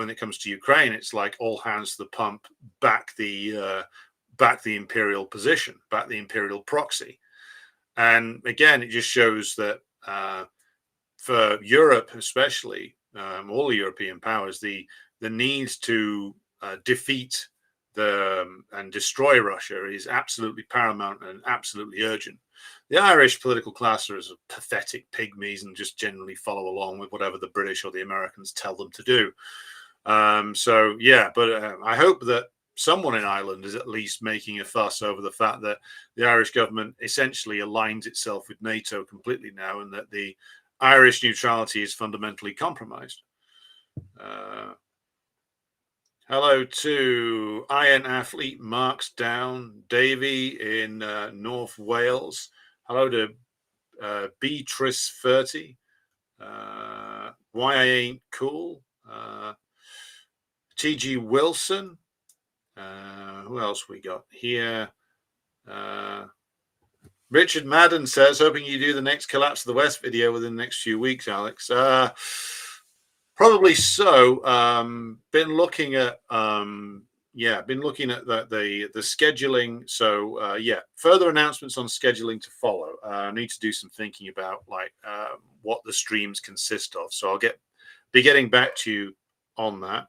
it comes to Ukraine, it's like all hands to the pump, back the imperial position, back the imperial proxy. And again, it just shows that for Europe, especially all the European powers, the need to defeat and destroy Russia is absolutely paramount and absolutely urgent. The Irish political class are as pathetic pygmies and just generally follow along with whatever the British or the Americans tell them to do. So yeah, but I hope that someone in Ireland is at least making a fuss over the fact that the Irish government essentially aligns itself with NATO completely now, and that the Irish neutrality is fundamentally compromised. Hello to Iron Athlete Marks Down, Davy in North Wales. Hello to Beatrice 30. Why I Ain't Cool. TG Wilson. Who else we got here? Richard Madden says, hoping you do the next Collapse of the West video within the next few weeks, Alex. Probably so. Been looking at the scheduling. So yeah, further announcements on scheduling to follow. I need to do some thinking about what the streams consist of. So I'll be getting back to you on that.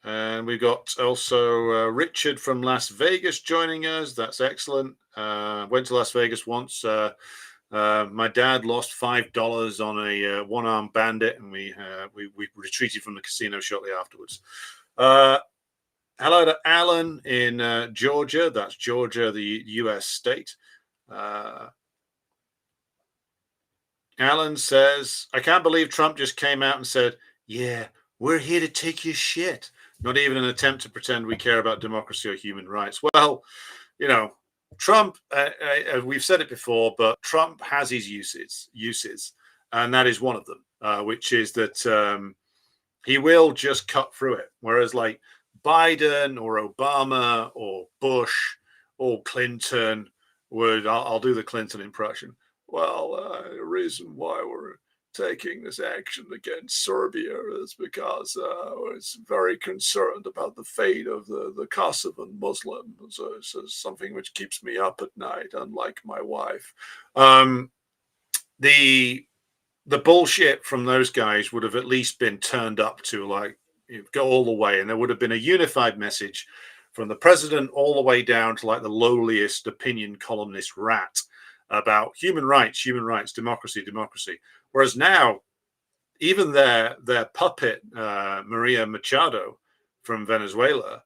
And we've got also Richard from Las Vegas joining us. That's excellent. Went to Las Vegas once. My dad lost $5 on a one-armed bandit, and we retreated from the casino shortly afterwards. Hello to Alan in Georgia. That's Georgia, the U.S. state. Alan says, I can't believe Trump just came out and said, yeah, we're here to take your shit. Not even an attempt to pretend we care about democracy or human rights. Well, you know, Trump, we've said it before, but Trump has his uses, and that is one of them, which is that he will just cut through it. Whereas like Biden or Obama or Bush or Clinton I'll do the Clinton impression. Well, the reason why we're taking this action against Serbia is because it's very concerned about the fate of the Kosovan Muslims. So it's something which keeps me up at night, unlike my wife. The bullshit from those guys would have at least been turned up to go all the way, and there would have been a unified message from the president all the way down to the lowliest opinion columnist rat about human rights, democracy. Whereas now, even their puppet, Maria Machado from Venezuela,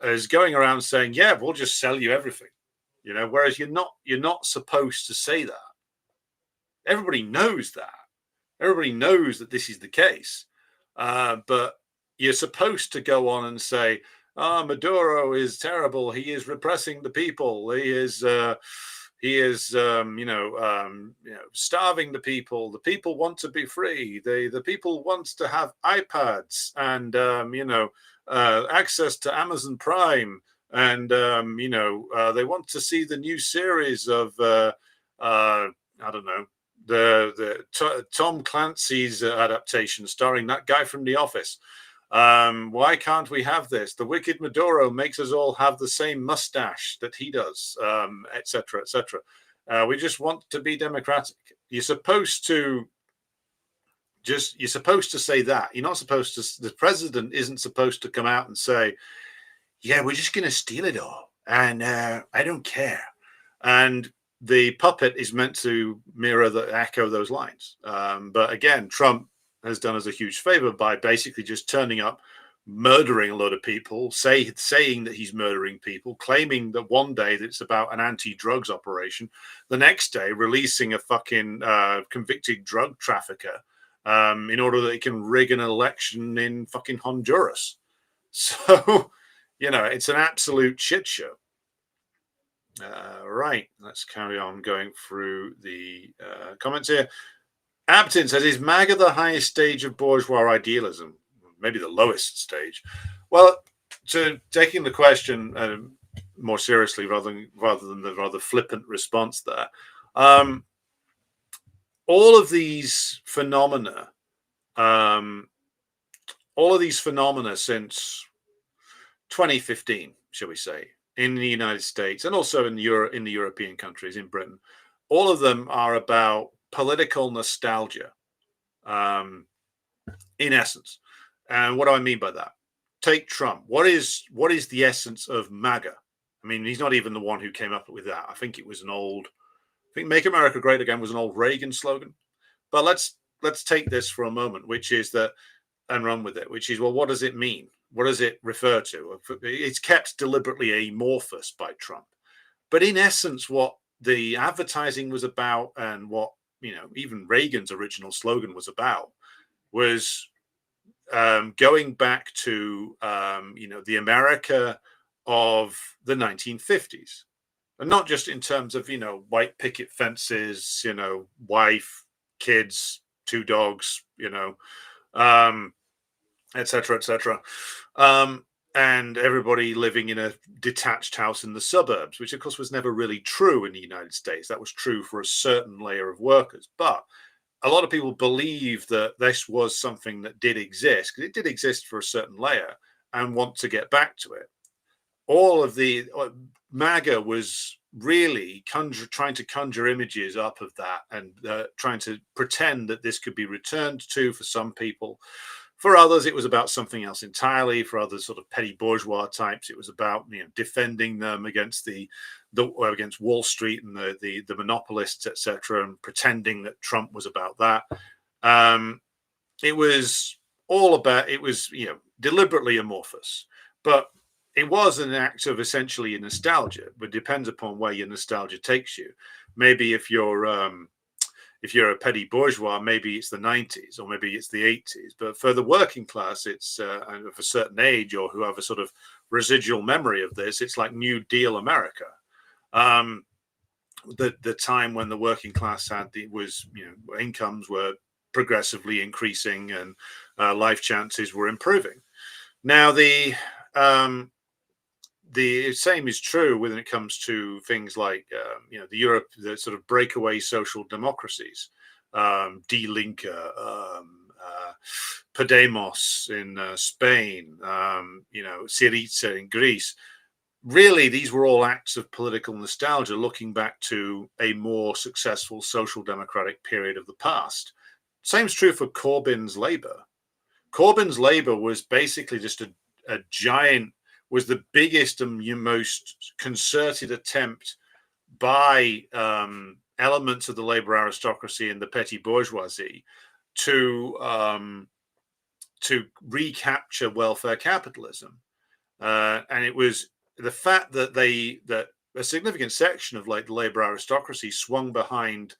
is going around saying, yeah, we'll just sell you everything. Whereas you're not supposed to say that. Everybody knows that. Everybody knows that this is the case. But you're supposed to go on and say, Maduro is terrible. He is repressing the people. He is starving the people. The people want to be free. The people want to have iPads and, access to Amazon Prime. And, they want to see the new series of, I don't know, the Tom Clancy's adaptation starring that guy from The Office. Why can't we have this? The wicked Maduro makes us all have the same mustache that he does, etc., etc. We just want to be democratic. You're supposed to say that. You're not supposed to. The president isn't supposed to come out and say, "Yeah, we're just going to steal it all," and I don't care. And the puppet is meant to echo those lines. But again, Trump has done us a huge favor by basically just turning up, murdering a lot of people, saying that he's murdering people, claiming that one day that it's about an anti-drugs operation, the next day releasing a fucking convicted drug trafficker in order that he can rig an election in fucking Honduras. So, it's an absolute shit show. Right, let's carry on going through the comments here. Abton says, is MAGA the highest stage of bourgeois idealism? Maybe the lowest stage. Well, to taking the question more seriously rather than the rather flippant response there, all of these phenomena since 2015, shall we say, in the United States and also in the European countries, in Britain, all of them are about political nostalgia. in essence. And what do I mean by that? Take Trump. What is the essence of MAGA? I mean, he's not even the one who came up with that. I think it was I think "Make America Great Again" was an old Reagan slogan. But let's take this for a moment, which is that, and run with it, which is, well, what does it mean? What does it refer to? It's kept deliberately amorphous by Trump. But in essence, what the advertising was about, and what, even Reagan's original slogan was about, was going back to the America of the 1950s, and not just in terms of white picket fences, wife, kids, two dogs, et cetera, et cetera. And everybody living in a detached house in the suburbs, which of course was never really true in the United States. That was true for a certain layer of workers. But a lot of people believe that this was something that did exist, because it did exist for a certain layer, and want to get back to it. All of the MAGA was really trying to conjure images up of that, and trying to pretend that this could be returned to for some people. For others, it was about something else entirely. For others, sort of petty bourgeois types, it was about defending them against against Wall Street and the monopolists, etc., and pretending that Trump was about that. It was all about. It was deliberately amorphous, but it was an act of essentially nostalgia. But it depends upon where your nostalgia takes you. Maybe if you're a petty bourgeois, maybe it's the 90s, or maybe it's the 80s. But for the working class, it's of a certain age, or who have a sort of residual memory of this, it's like New Deal America. The time when the working class incomes were progressively increasing, and life chances were improving. Now the same is true when it comes to things like the sort of breakaway social democracies, Die Linke, Podemos in Spain, Syriza in Greece. Really, these were all acts of political nostalgia, looking back to a more successful social democratic period of the past. Same's true for Corbyn's Labour. Corbyn's Labour was basically just a giant, was the biggest and most concerted attempt by elements of the Labour aristocracy and the petty bourgeoisie to recapture welfare capitalism. And it was the fact that that a significant section of the Labour aristocracy swung behind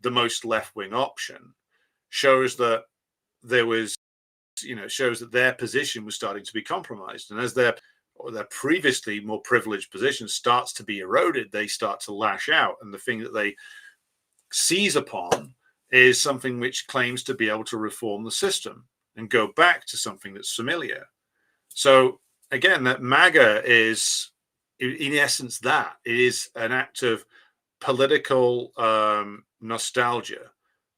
the most left-wing option shows that shows that their position was starting to be compromised. And as their previously more privileged position starts to be eroded, they start to lash out. And the thing that they seize upon is something which claims to be able to reform the system and go back to something that's familiar. So again, that MAGA is, in essence, that it is an act of political nostalgia,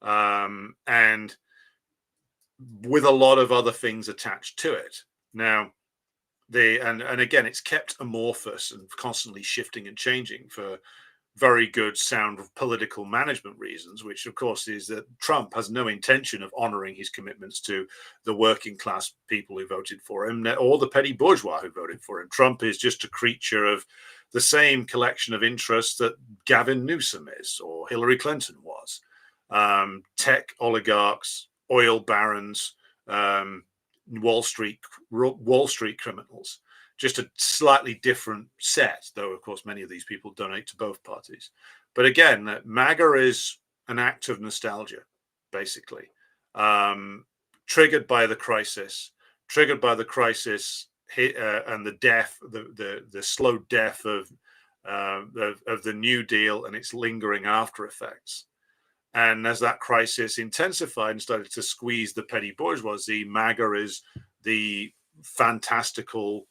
and with a lot of other things attached to it. Now, and again, it's kept amorphous and constantly shifting and changing for very good sound political management reasons, which of course is that Trump has no intention of honoring his commitments to the working class people who voted for him, or the petty bourgeois who voted for him. Trump is just a creature of the same collection of interests that Gavin Newsom is, or Hillary Clinton was. Tech oligarchs, oil barons, Wall Street criminals. Just a slightly different set, though, of course, many of these people donate to both parties. But again, MAGA is an act of nostalgia, basically, triggered by the crisis, and the death, the slow death of the New Deal and its lingering after effects. And as that crisis intensified and started to squeeze the petty bourgeoisie, MAGA is the fantastical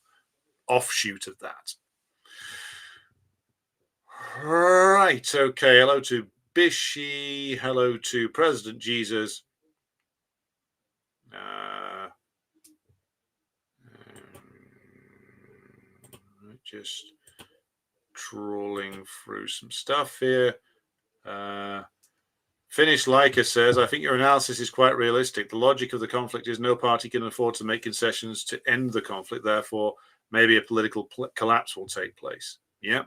offshoot of that. Right. Okay. Hello to Bishy. Hello to President Jesus. Just trawling through some stuff here. Finnish Leica says, I think your analysis is quite realistic. The logic of the conflict is no party can afford to make concessions to end the conflict. Therefore, maybe a political collapse will take place. Yeah.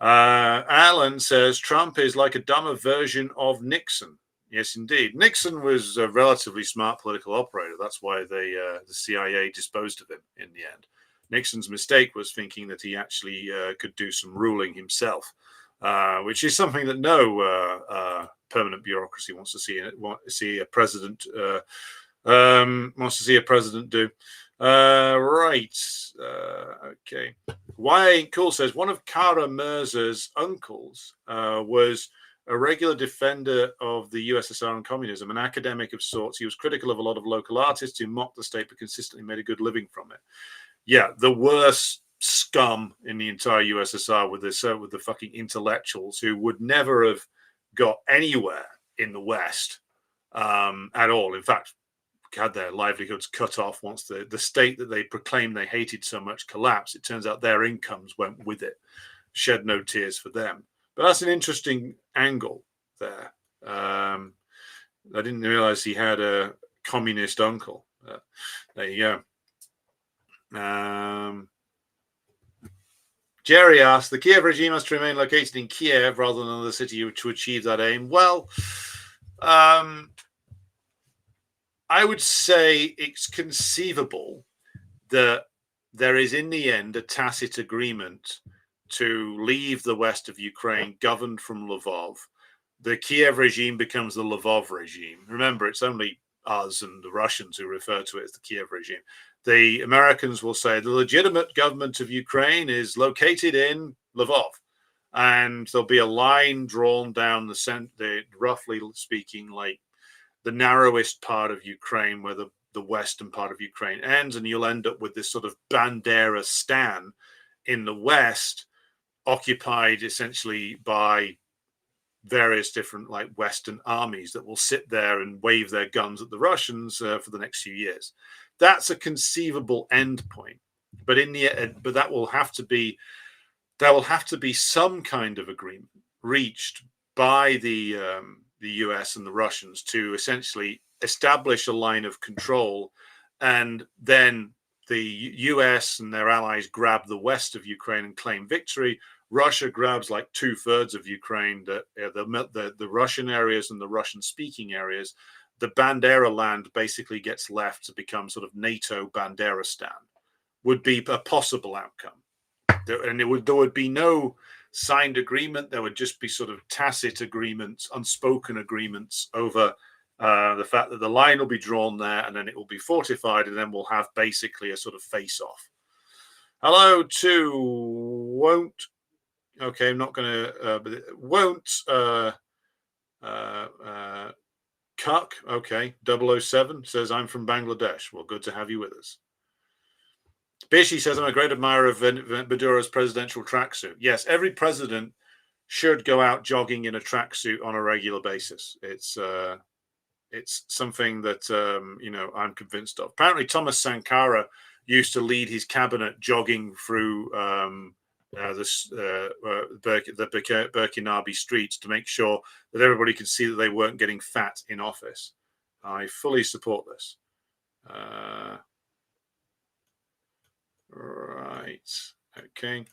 Alan says, Trump is like a dumber version of Nixon. Yes, indeed. Nixon was a relatively smart political operator. That's why the CIA disposed of him in the end. Nixon's mistake was thinking that he actually could do some ruling himself, which is something that no permanent bureaucracy wants to see a president wants to see a president do. Right. Okay. Why Ain't Cool says one of Kara Mirza's uncles was a regular defender of the USSR and communism, an academic of sorts. He was critical of a lot of local artists who mocked the state but consistently made a good living from it. Yeah, the worst scum in the entire USSR with the fucking intellectuals who would never have got anywhere in the West at all. In fact, had their livelihoods cut off once the state that they proclaimed they hated so much collapsed. It turns out their incomes went with it. Shed no tears for them. But that's an interesting angle there. I didn't realize he had a communist uncle. There you go. Jerry asked, the Kiev regime has to remain located in Kiev rather than another city to achieve that aim. Well, I would say it's conceivable that there is in the end a tacit agreement to leave the west of Ukraine governed from Lvov. The Kiev regime becomes the Lvov regime. Remember, it's only us and the Russians who refer to it as the Kiev regime. The Americans will say the legitimate government of Ukraine is located in Lvov. And there'll be a line drawn down the roughly speaking, like the narrowest part of Ukraine where the western part of Ukraine ends. And you'll end up with this sort of Bandera stan in the west, occupied essentially by various different like Western armies that will sit there and wave their guns at the Russians for the next few years. That's a conceivable endpoint, but but that will have to be some kind of agreement reached by the US and the Russians to essentially establish a line of control, and then the US and their allies grab the west of Ukraine and claim victory. Russia grabs like 2/3 of Ukraine, the Russian areas and the Russian-speaking areas. The Bandera land basically gets left to become sort of NATO Banderistan. Would be a possible outcome. And there would be no signed agreement. There would just be sort of tacit agreements, unspoken agreements over the fact that the line will be drawn there, and then it will be fortified, and then we'll have basically a sort of face-off. Hello to won't. Okay, I'm not going to. Won't. Cuck. Okay, 007 says I'm from Bangladesh. Well, good to have you with us. Bishi says I'm a great admirer of Maduro's presidential tracksuit. Yes, every president should go out jogging in a tracksuit on a regular basis. It's something that I'm convinced of. Apparently, Thomas Sankara used to lead his cabinet jogging through the Birkinabe streets to make sure that everybody could see that they weren't getting fat in office. I fully support this. Right. Okay.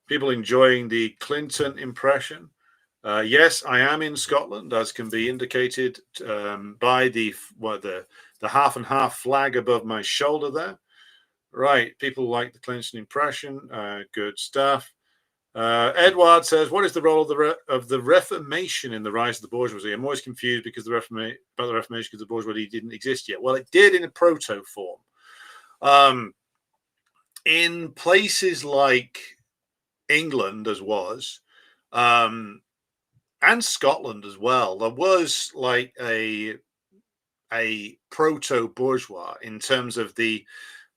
People enjoying the Clinton impression. Yes, I am in Scotland, as can be indicated by the half and half flag above my shoulder there. Right. People like the Clinton impression. Good stuff. Edward says, what is the role of the Reformation in the rise of the bourgeoisie? I'm always confused because the Reformation because the bourgeoisie didn't exist yet. Well, it did in a proto form. In places like England, as was, and Scotland as well, there was like a proto-bourgeois in terms of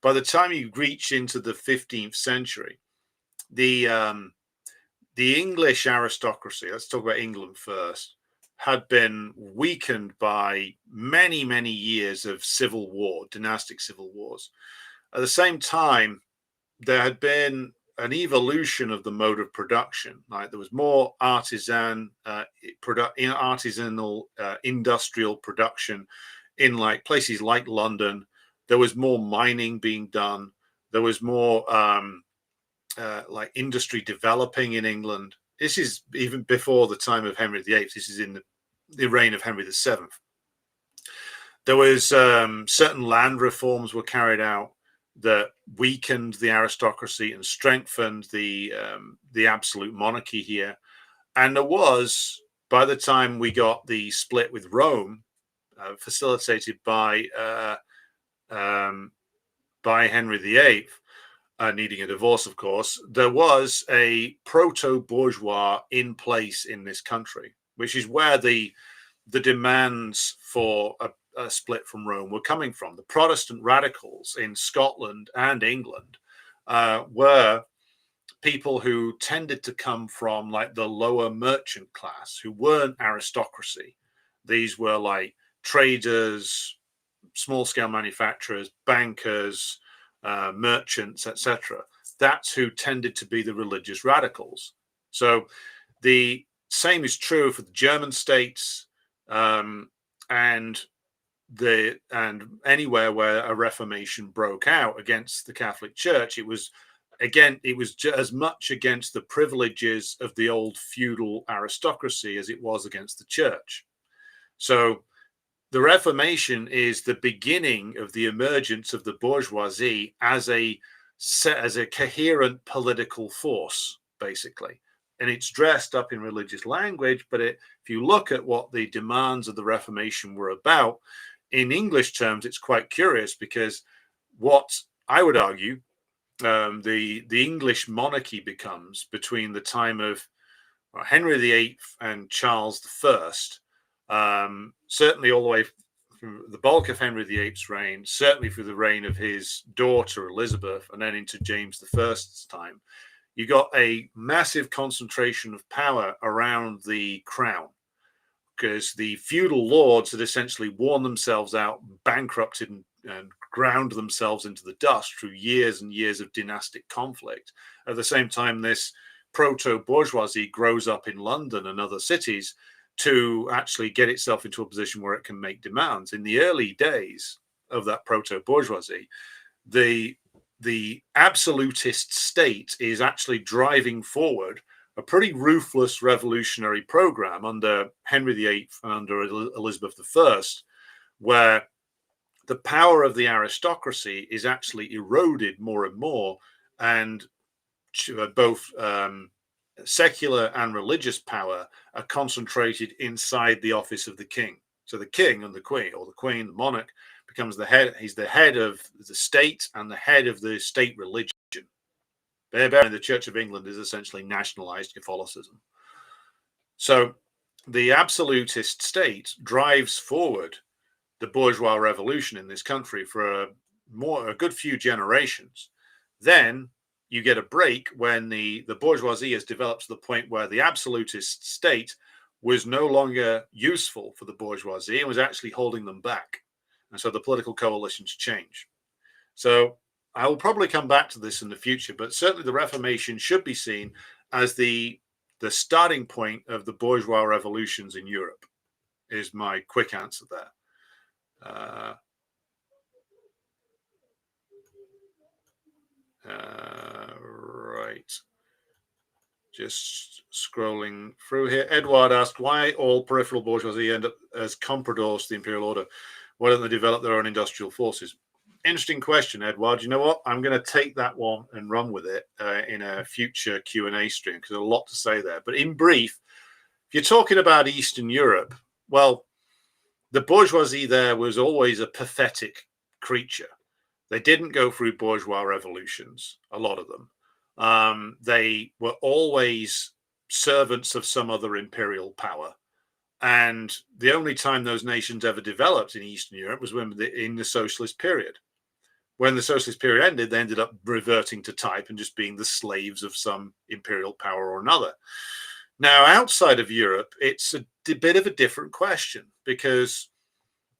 by the time you reach into the 15th century, the English aristocracy, let's talk about England first, had been weakened by many, many years of civil war, dynastic civil wars. At the same time, there had been an evolution of the mode of production. Like there was more artisanal industrial production in like places like London. There was more mining being done. There was more like industry developing in England. This is even before the time of Henry VIII. This is in the reign of Henry VII. There was certain land reforms were carried out that weakened the aristocracy and strengthened the absolute monarchy here. And there was, by the time we got the split with Rome, facilitated by Henry VIII, needing a divorce, of course, there was a proto-bourgeois in place in this country, which is where the demands for a split from Rome were coming from. The Protestant radicals in Scotland and England were people who tended to come from like the lower merchant class, who weren't aristocracy. These were like traders, small-scale manufacturers, bankers, merchants, etc. That's who tended to be the religious radicals. So the same is true for the German states, and anywhere where a Reformation broke out against the Catholic Church, it was as much against the privileges of the old feudal aristocracy as it was against the church. So the Reformation is the beginning of the emergence of the bourgeoisie as a coherent political force, basically. And it's dressed up in religious language, but if you look at what the demands of the Reformation were about, in English terms, it's quite curious, because what I would argue the English monarchy becomes between the time of Henry VIII and Charles I, certainly all the way from the bulk of Henry VIII's reign, certainly through the reign of his daughter Elizabeth, and then into James I's time, you got a massive concentration of power around the crown, because the feudal lords had essentially worn themselves out, bankrupted and ground themselves into the dust through years and years of dynastic conflict. At the same time, this proto-bourgeoisie grows up in London and other cities to actually get itself into a position where it can make demands. In the early days of that proto-bourgeoisie, the absolutist state is actually driving forward a pretty ruthless revolutionary program under Henry VIII and under Elizabeth I, where the power of the aristocracy is actually eroded more and more, and both secular and religious power are concentrated inside the office of the king. So the king and the queen, or the queen, the monarch, becomes the head. He's the head of the state and the head of the state religion. The Church of England is essentially nationalized Catholicism. So the absolutist state drives forward the bourgeois revolution in this country for a good few generations. Then you get a break when the bourgeoisie has developed to the point where the absolutist state was no longer useful for the bourgeoisie and was actually holding them back. And so the political coalitions change. So I will probably come back to this in the future, but certainly the Reformation should be seen as the starting point of the bourgeois revolutions in Europe, is my quick answer there. Right. Just scrolling through here. Edward asked, why all peripheral bourgeoisie end up as compradors to the imperial order? Why don't they develop their own industrial forces? Interesting question, Edward. You know what? I'm going to take that one and run with it in a future Q&A stream, because there's a lot to say there. But in brief, if you're talking about Eastern Europe, well, the bourgeoisie there was always a pathetic creature. They didn't go through bourgeois revolutions, a lot of them. They were always servants of some other imperial power. And the only time those nations ever developed in Eastern Europe was in the socialist period. When the socialist period ended, they ended up reverting to type and just being the slaves of some imperial power or another. Now, outside of Europe, it's a bit of a different question, because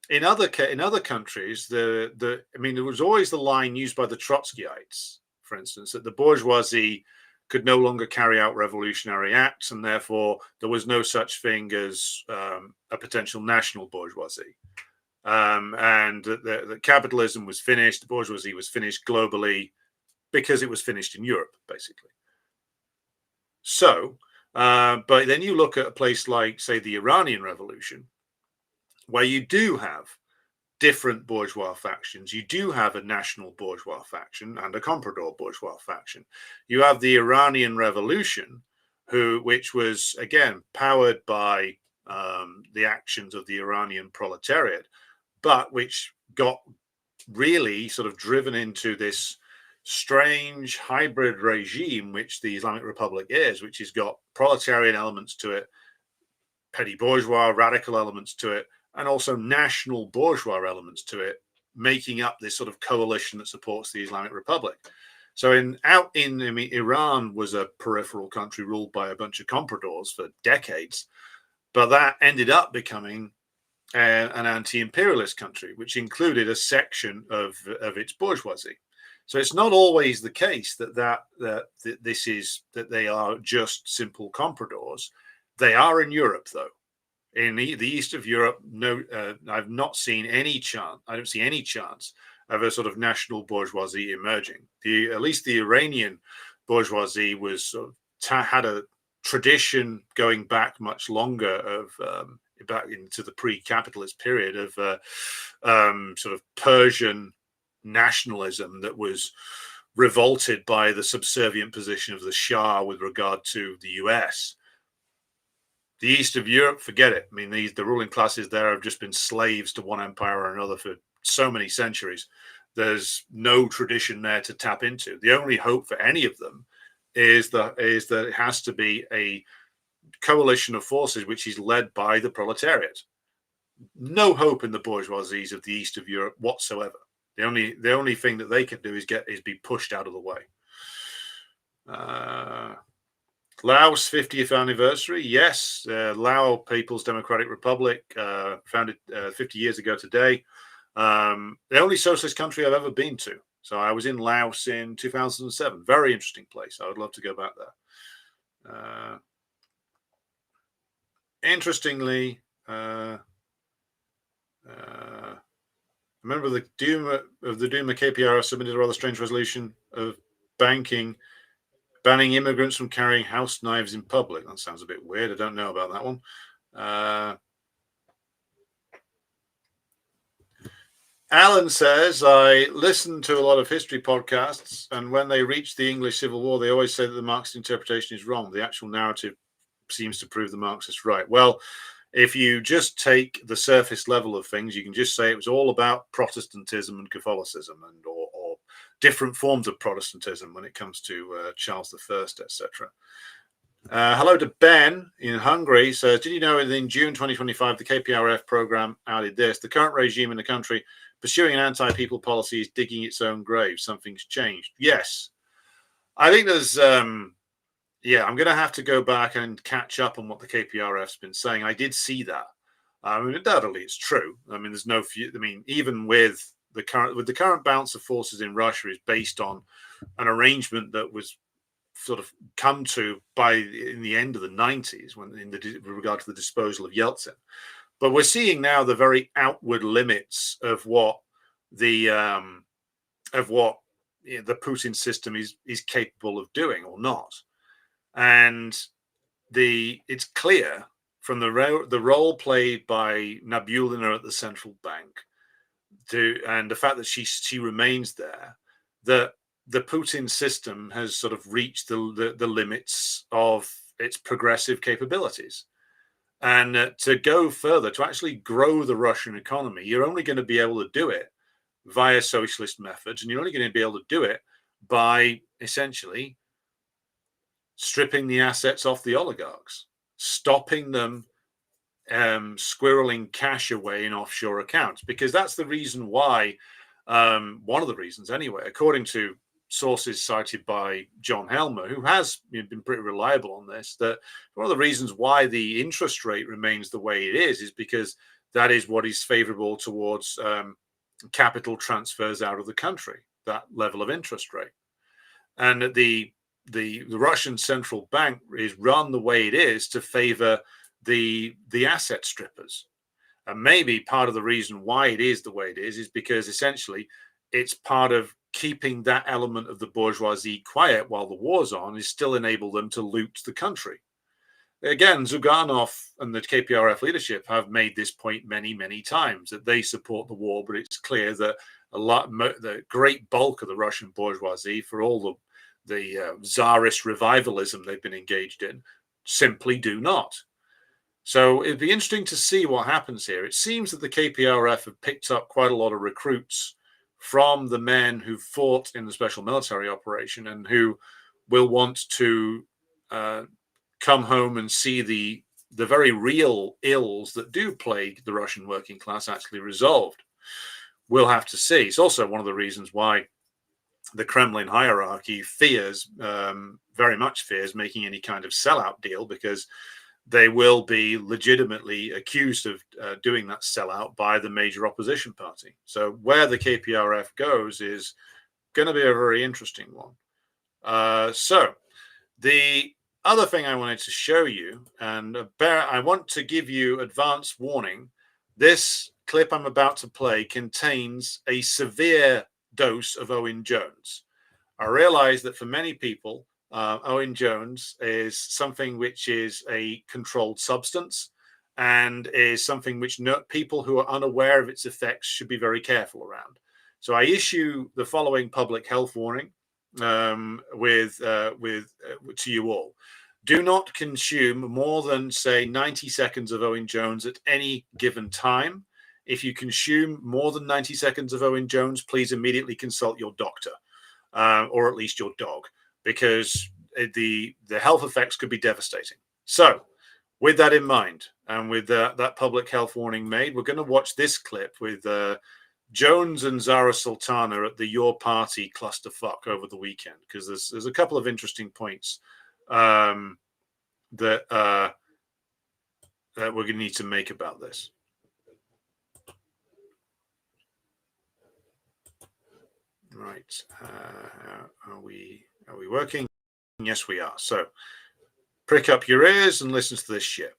in other countries, there was always the line used by the Trotskyites for instance, that the bourgeoisie could no longer carry out revolutionary acts, and therefore there was no such thing as a potential national bourgeoisie. And that capitalism was finished, the bourgeoisie was finished globally because it was finished in Europe, basically. So, but then you look at a place like, say, the Iranian Revolution, where you do have different bourgeois factions. You do have a national bourgeois faction and a comprador bourgeois faction. You have the Iranian Revolution, which was, again, powered by the actions of the Iranian proletariat, but which got really sort of driven into this strange hybrid regime, which the Islamic Republic is, which has got proletarian elements to it, petty bourgeois, radical elements to it, and also national bourgeois elements to it, making up this sort of coalition that supports the Islamic Republic. So Iran was a peripheral country ruled by a bunch of compradors for decades, but that ended up becoming an anti-imperialist country, which included a section of its bourgeoisie. So it's not always the case that they are just simple compradors. They are in Europe, though. In the east of Europe, no, I've not seen any chance. I don't see any chance of a sort of national bourgeoisie emerging. At least the Iranian bourgeoisie was had a tradition going back much longer of back into the pre-capitalist period of sort of Persian nationalism that was revolted by the subservient position of the Shah with regard to the US. The east of Europe, forget it. I mean, the ruling classes there have just been slaves to one empire or another for so many centuries. There's no tradition there to tap into. The only hope for any of them is that it has to be a coalition of forces which is led by the proletariat. No hope in the bourgeoisies of the east of Europe whatsoever. The only thing that they can do is be pushed out of the way. Laos 50th anniversary. Yes, Lao People's Democratic Republic, founded 50 years ago today. The only socialist country I've ever been to. So I was in Laos in 2007. Very interesting place. I would love to go back there. Interestingly, a member of the Duma KPR submitted a rather strange resolution of banning immigrants from carrying house knives in public. That sounds a bit weird. I don't know about that one. Alan says, I listen to a lot of history podcasts, and when they reach the English Civil War, they always say that the Marxist interpretation is wrong. The actual narrative seems to prove the Marxists right. Well, if you just take the surface level of things, you can just say it was all about Protestantism and Catholicism, and or different forms of Protestantism when it comes to Charles I, etc. Hello to Ben in Hungary. Says, did you know that in June 2025, the KPRF program added this: the current regime in the country pursuing an anti-people policy is digging its own grave. Something's changed. Yes. I think there's, I'm going to have to go back and catch up on what the KPRF's been saying. I did see that. I mean, undoubtedly it's true. I mean, even with the current balance of forces in Russia is based on an arrangement that was sort of come to in the end of the 90s with regard to the disposal of Yeltsin. But we're seeing now the very outward limits of what the Putin system is capable of doing or not. And it's clear from the role played by Nabulina at the central bank and the fact that she remains there, that the Putin system has sort of reached the limits of its progressive capabilities. And to go further, to actually grow the Russian economy, you're only going to be able to do it via socialist methods, and you're only going to be able to do it by essentially stripping the assets off the oligarchs, stopping them squirreling cash away in offshore accounts, because that's the reason why, one of the reasons anyway, according to sources cited by John Helmer, who has been pretty reliable on this, that one of the reasons why the interest rate remains the way it is because that is what is favorable towards capital transfers out of the country, that level of interest rate. and the Russian central bank is run the way it is to favor the asset strippers. And maybe part of the reason why it is the way it is because essentially it's part of keeping that element of the bourgeoisie quiet while the war's on, is still enable them to loot the country. Again, Zyuganov and the KPRF leadership have made this point many, many times, that they support the war, but it's clear that the great bulk of the Russian bourgeoisie, for all the czarist revivalism they've been engaged in, simply do not. So it'd be interesting to see what happens here. It seems that the KPRF have picked up quite a lot of recruits from the men who fought in the special military operation and who will want to come home and see the very real ills that do plague the Russian working class actually resolved. We'll have to see. It's also one of the reasons why the Kremlin hierarchy very much fears making any kind of sellout deal, because they will be legitimately accused of doing that sellout by the major opposition party. So where the KPRF goes is going to be a very interesting one. So the other thing I wanted to show you, and I want to give you advance warning, this clip I'm about to play contains a severe dose of Owen Jones. I realize that for many people, Owen Jones is something which is a controlled substance and is something which people who are unaware of its effects should be very careful around. So I issue the following public health warning to you all. Do not consume more than, say, 90 seconds of Owen Jones at any given time. If you consume more than 90 seconds of Owen Jones, please immediately consult your doctor or at least your dog, because the health effects could be devastating. So with that in mind, and with that public health warning made, we're going to watch this clip with Jones and Zara Sultana at the Your Party clusterfuck over the weekend, because there's a couple of interesting points that we're going to need to make about this. Right. Are we working? Yes, we are. So prick up your ears and listen to this shit.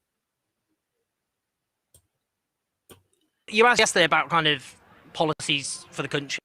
You asked yesterday about kind of policies for the country.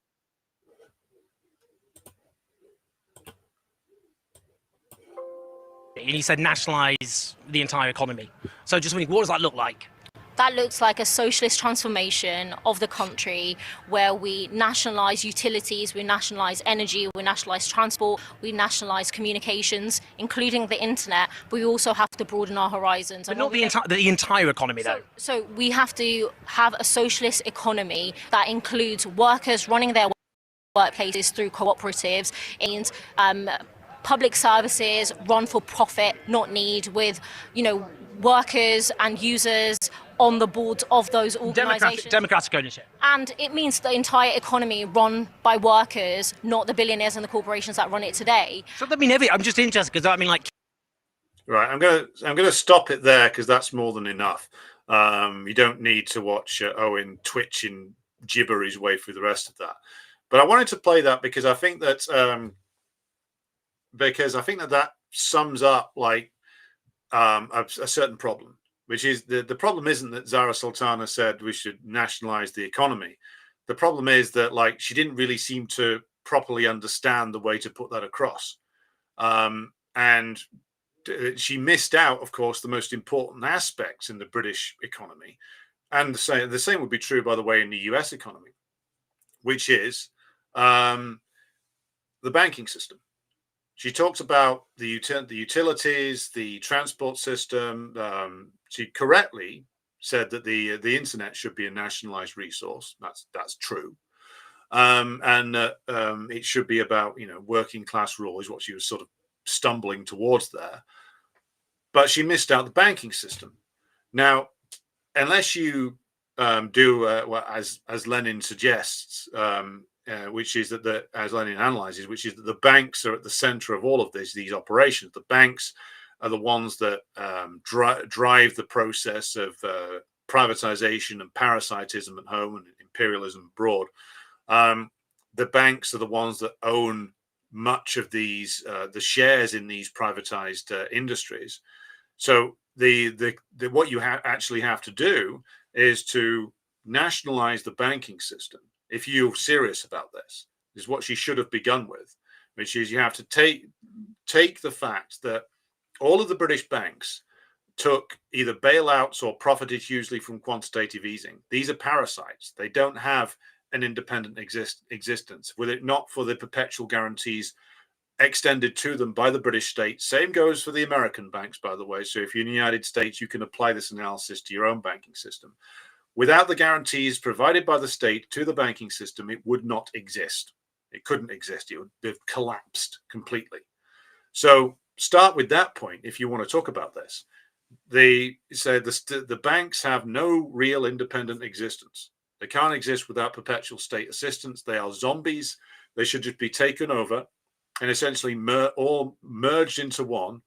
And he said nationalise the entire economy. So just wondering, what does that look like? That looks like a socialist transformation of the country, where we nationalise utilities, we nationalise energy, we nationalise transport, we nationalise communications, including the internet, but we also have to broaden our horizons. But not the entire economy, though. So we have to have a socialist economy that includes workers running their workplaces through cooperatives, and public services run for profit, not need, with, workers and users on the boards of those organisations. Democratic ownership. And it means the entire economy run by workers, not the billionaires and the corporations that run it today. So I'm just interested, because Right, I'm gonna stop it there, because that's more than enough. You don't need to watch Owen twitch and gibber his way through the rest of that. But I wanted to play that because I think that that sums up like a certain problem, which is the problem isn't that Zara Sultana said we should nationalize the economy. The problem is that she didn't really seem to properly understand the way to put that across. And she missed out, of course, the most important aspects in the British economy. And the same would be true, by the way, in the US economy, which is the banking system. She talked about the utilities, the transport system. She correctly said that the internet should be a nationalized resource. That's true. And it should be about, working class rule, is what she was sort of stumbling towards there. But she missed out the banking system. Now, unless you do as Lenin suggests, which is that as Lenin analyzes, which is that the banks are at the center of all of these operations. The banks are the ones that drive the process of privatization and parasitism at home and imperialism abroad. The banks are the ones that own much of these the shares in these privatized industries. So the what you actually have to do is to nationalize the banking system. If you're serious about this, is what she should have begun with, which is you have to take the fact that all of the British banks took either bailouts or profited hugely from quantitative easing. These are parasites. They don't have an independent existence. Were it not for the perpetual guarantees extended to them by the British state. Same goes for the American banks, by the way. So if you're in the United States, you can apply this analysis to your own banking system. Without the guarantees provided by the state to the banking system, it would not exist. It couldn't exist. It would have collapsed completely. So start with that point if you want to talk about this. They say the banks have no real independent existence. They can't exist without perpetual state assistance. They are zombies. They should just be taken over and essentially all merged into one.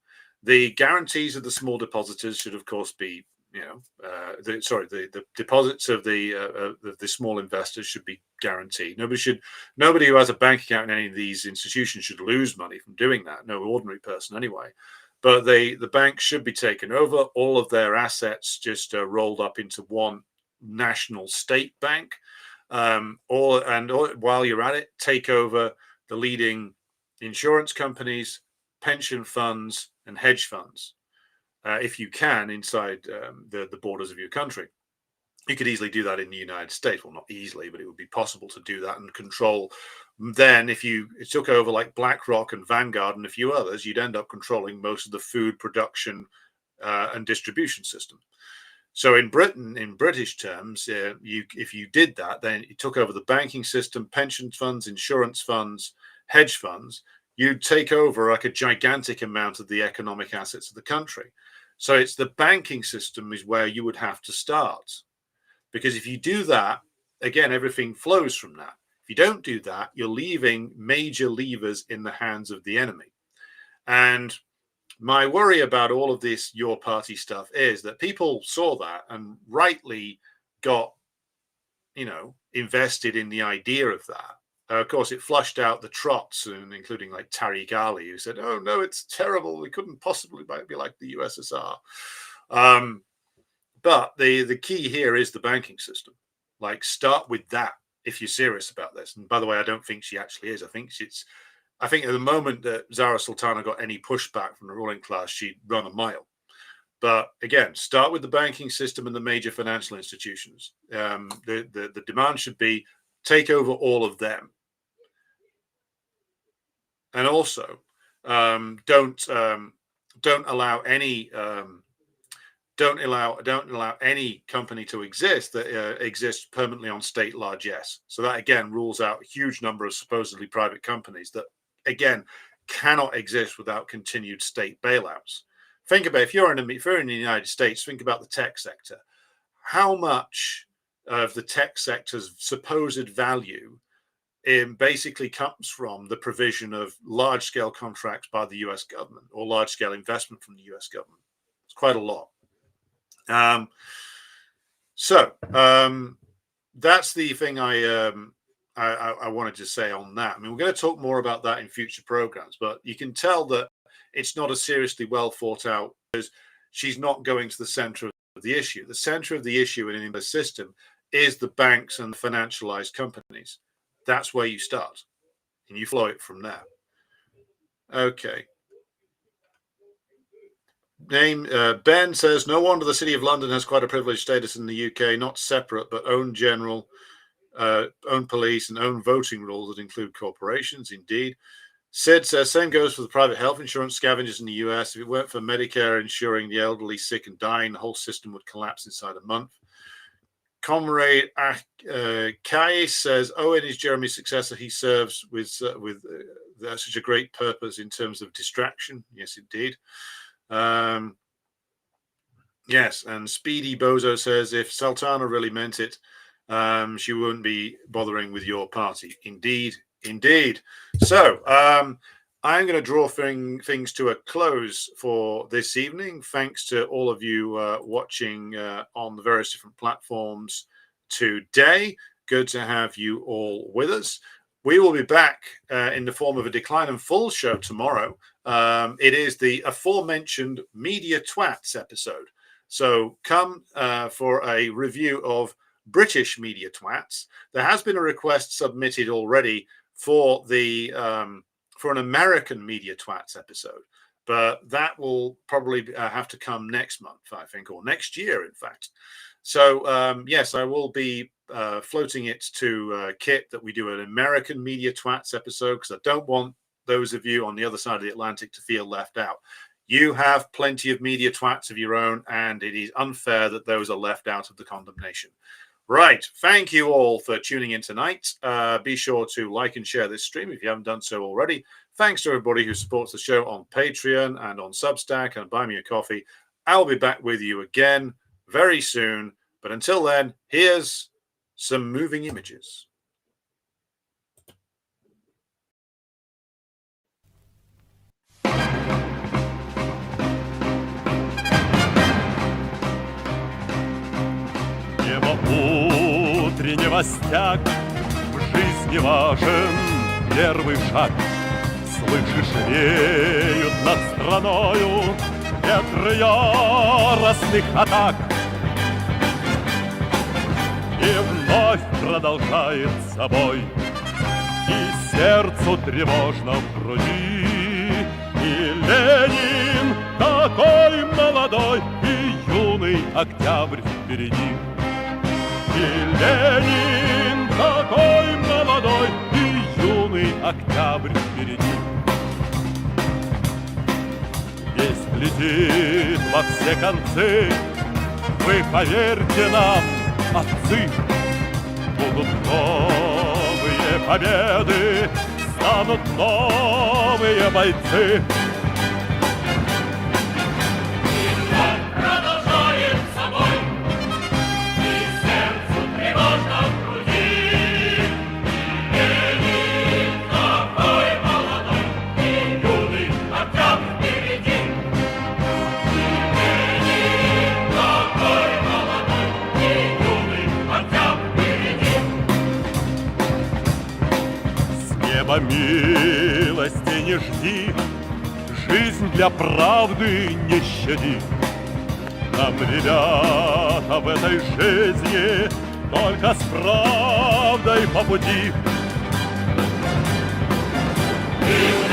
The guarantees of the small depositors should, of course, be, the deposits of the small investors should be guaranteed. Nobody who has a bank account in any of these institutions should lose money from doing that. No ordinary person, anyway. But the banks should be taken over. All of their assets just rolled up into one national state bank. While you're at it, take over the leading insurance companies, pension funds, and hedge funds, if you can, inside the borders of your country. You could easily do that in the United States. Well, not easily, but it would be possible to do that and control. Then, if you took over like BlackRock and Vanguard and a few others, you'd end up controlling most of the food production and distribution system. So in Britain, in British terms, if you did that, then you took over the banking system, pension funds, insurance funds, hedge funds, you'd take over like a gigantic amount of the economic assets of the country. So it's the banking system is where you would have to start. Because if you do that, again, everything flows from that. If you don't do that, you're leaving major levers in the hands of the enemy. And my worry about all of this your party stuff is that people saw that and rightly got, invested in the idea of that. Of course, it flushed out the trots, and including like Tariq Ali, who said, "Oh no, it's terrible. We couldn't possibly be like the USSR." But the key here is the banking system. Like, start with that if you're serious about this. And by the way, I don't think she actually is. I think at the moment that Zara Sultana got any pushback from the ruling class, she'd run a mile. But again, start with the banking system and the major financial institutions. The demand should be take over all of them. And also, don't allow any company to exist that exists permanently on state largesse. So that again rules out a huge number of supposedly private companies that again cannot exist without continued state bailouts. Think about if you're in the United States, think about the tech sector. How much of the tech sector's supposed value basically comes from the provision of large-scale contracts by the US government or large-scale investment from the US government? It's quite a lot. That's the thing I wanted to say on that. I mean, we're going to talk more about that in future programs, but you can tell that it's not a seriously well thought out because she's not going to the center of the issue. The center of the issue in the system is the banks and the financialized companies. That's where you start, and you flow it from there. Okay. Ben says, no wonder the City of London has quite a privileged status in the UK, not separate, but own general, own police and own voting rules that include corporations. Indeed. Sid says, same goes for the private health insurance scavengers in the US. If it weren't for Medicare insuring the elderly, sick and dying, the whole system would collapse inside a month. Comrade Kai says, Owen is Jeremy's successor. He serves with such a great purpose in terms of distraction. Yes, indeed. Yes, and Speedy Bozo says, if Sultana really meant it, she wouldn't be bothering with your party. Indeed. So I'm going to draw things to a close for this evening. Thanks to all of you watching on the various different platforms today. Good to have you all with us. we will be back in the form of a Decline and Fall show tomorrow. It is the aforementioned Media Twats episode. So come for a review of British Media Twats. There has been a request submitted already for the for an American Media Twats episode, but that will probably have to come next month, I think, or next year, in fact. So yes, I will be floating it to Kit that we do an American Media Twats episode, because I don't want those of you on the other side of the Atlantic to feel left out. You have plenty of media twats of your own, and it is unfair that those are left out of the condemnation. Right. Thank you all for tuning in tonight. Be sure to like and share this stream if you haven't done so already. Thanks to everybody who supports the show on Patreon and on Substack and Buy Me a Coffee. I'll be back with you again very soon. But until then, here's some moving images. Небо утреннего стяг, в жизни важен первый шаг. Слышишь, реют над страною ветры яростных атак. И вновь продолжает собой, и сердцу тревожно в груди. И Ленин такой молодой, и юный октябрь впереди. И Ленин такой молодой, и юный октябрь впереди. Весть летит во все концы, вы поверьте нам, отцы. Будут новые победы, станут новые бойцы. Милости не жди, жизнь для правды не щади. Нам, ребята, в этой жизни только с правдой по пути. И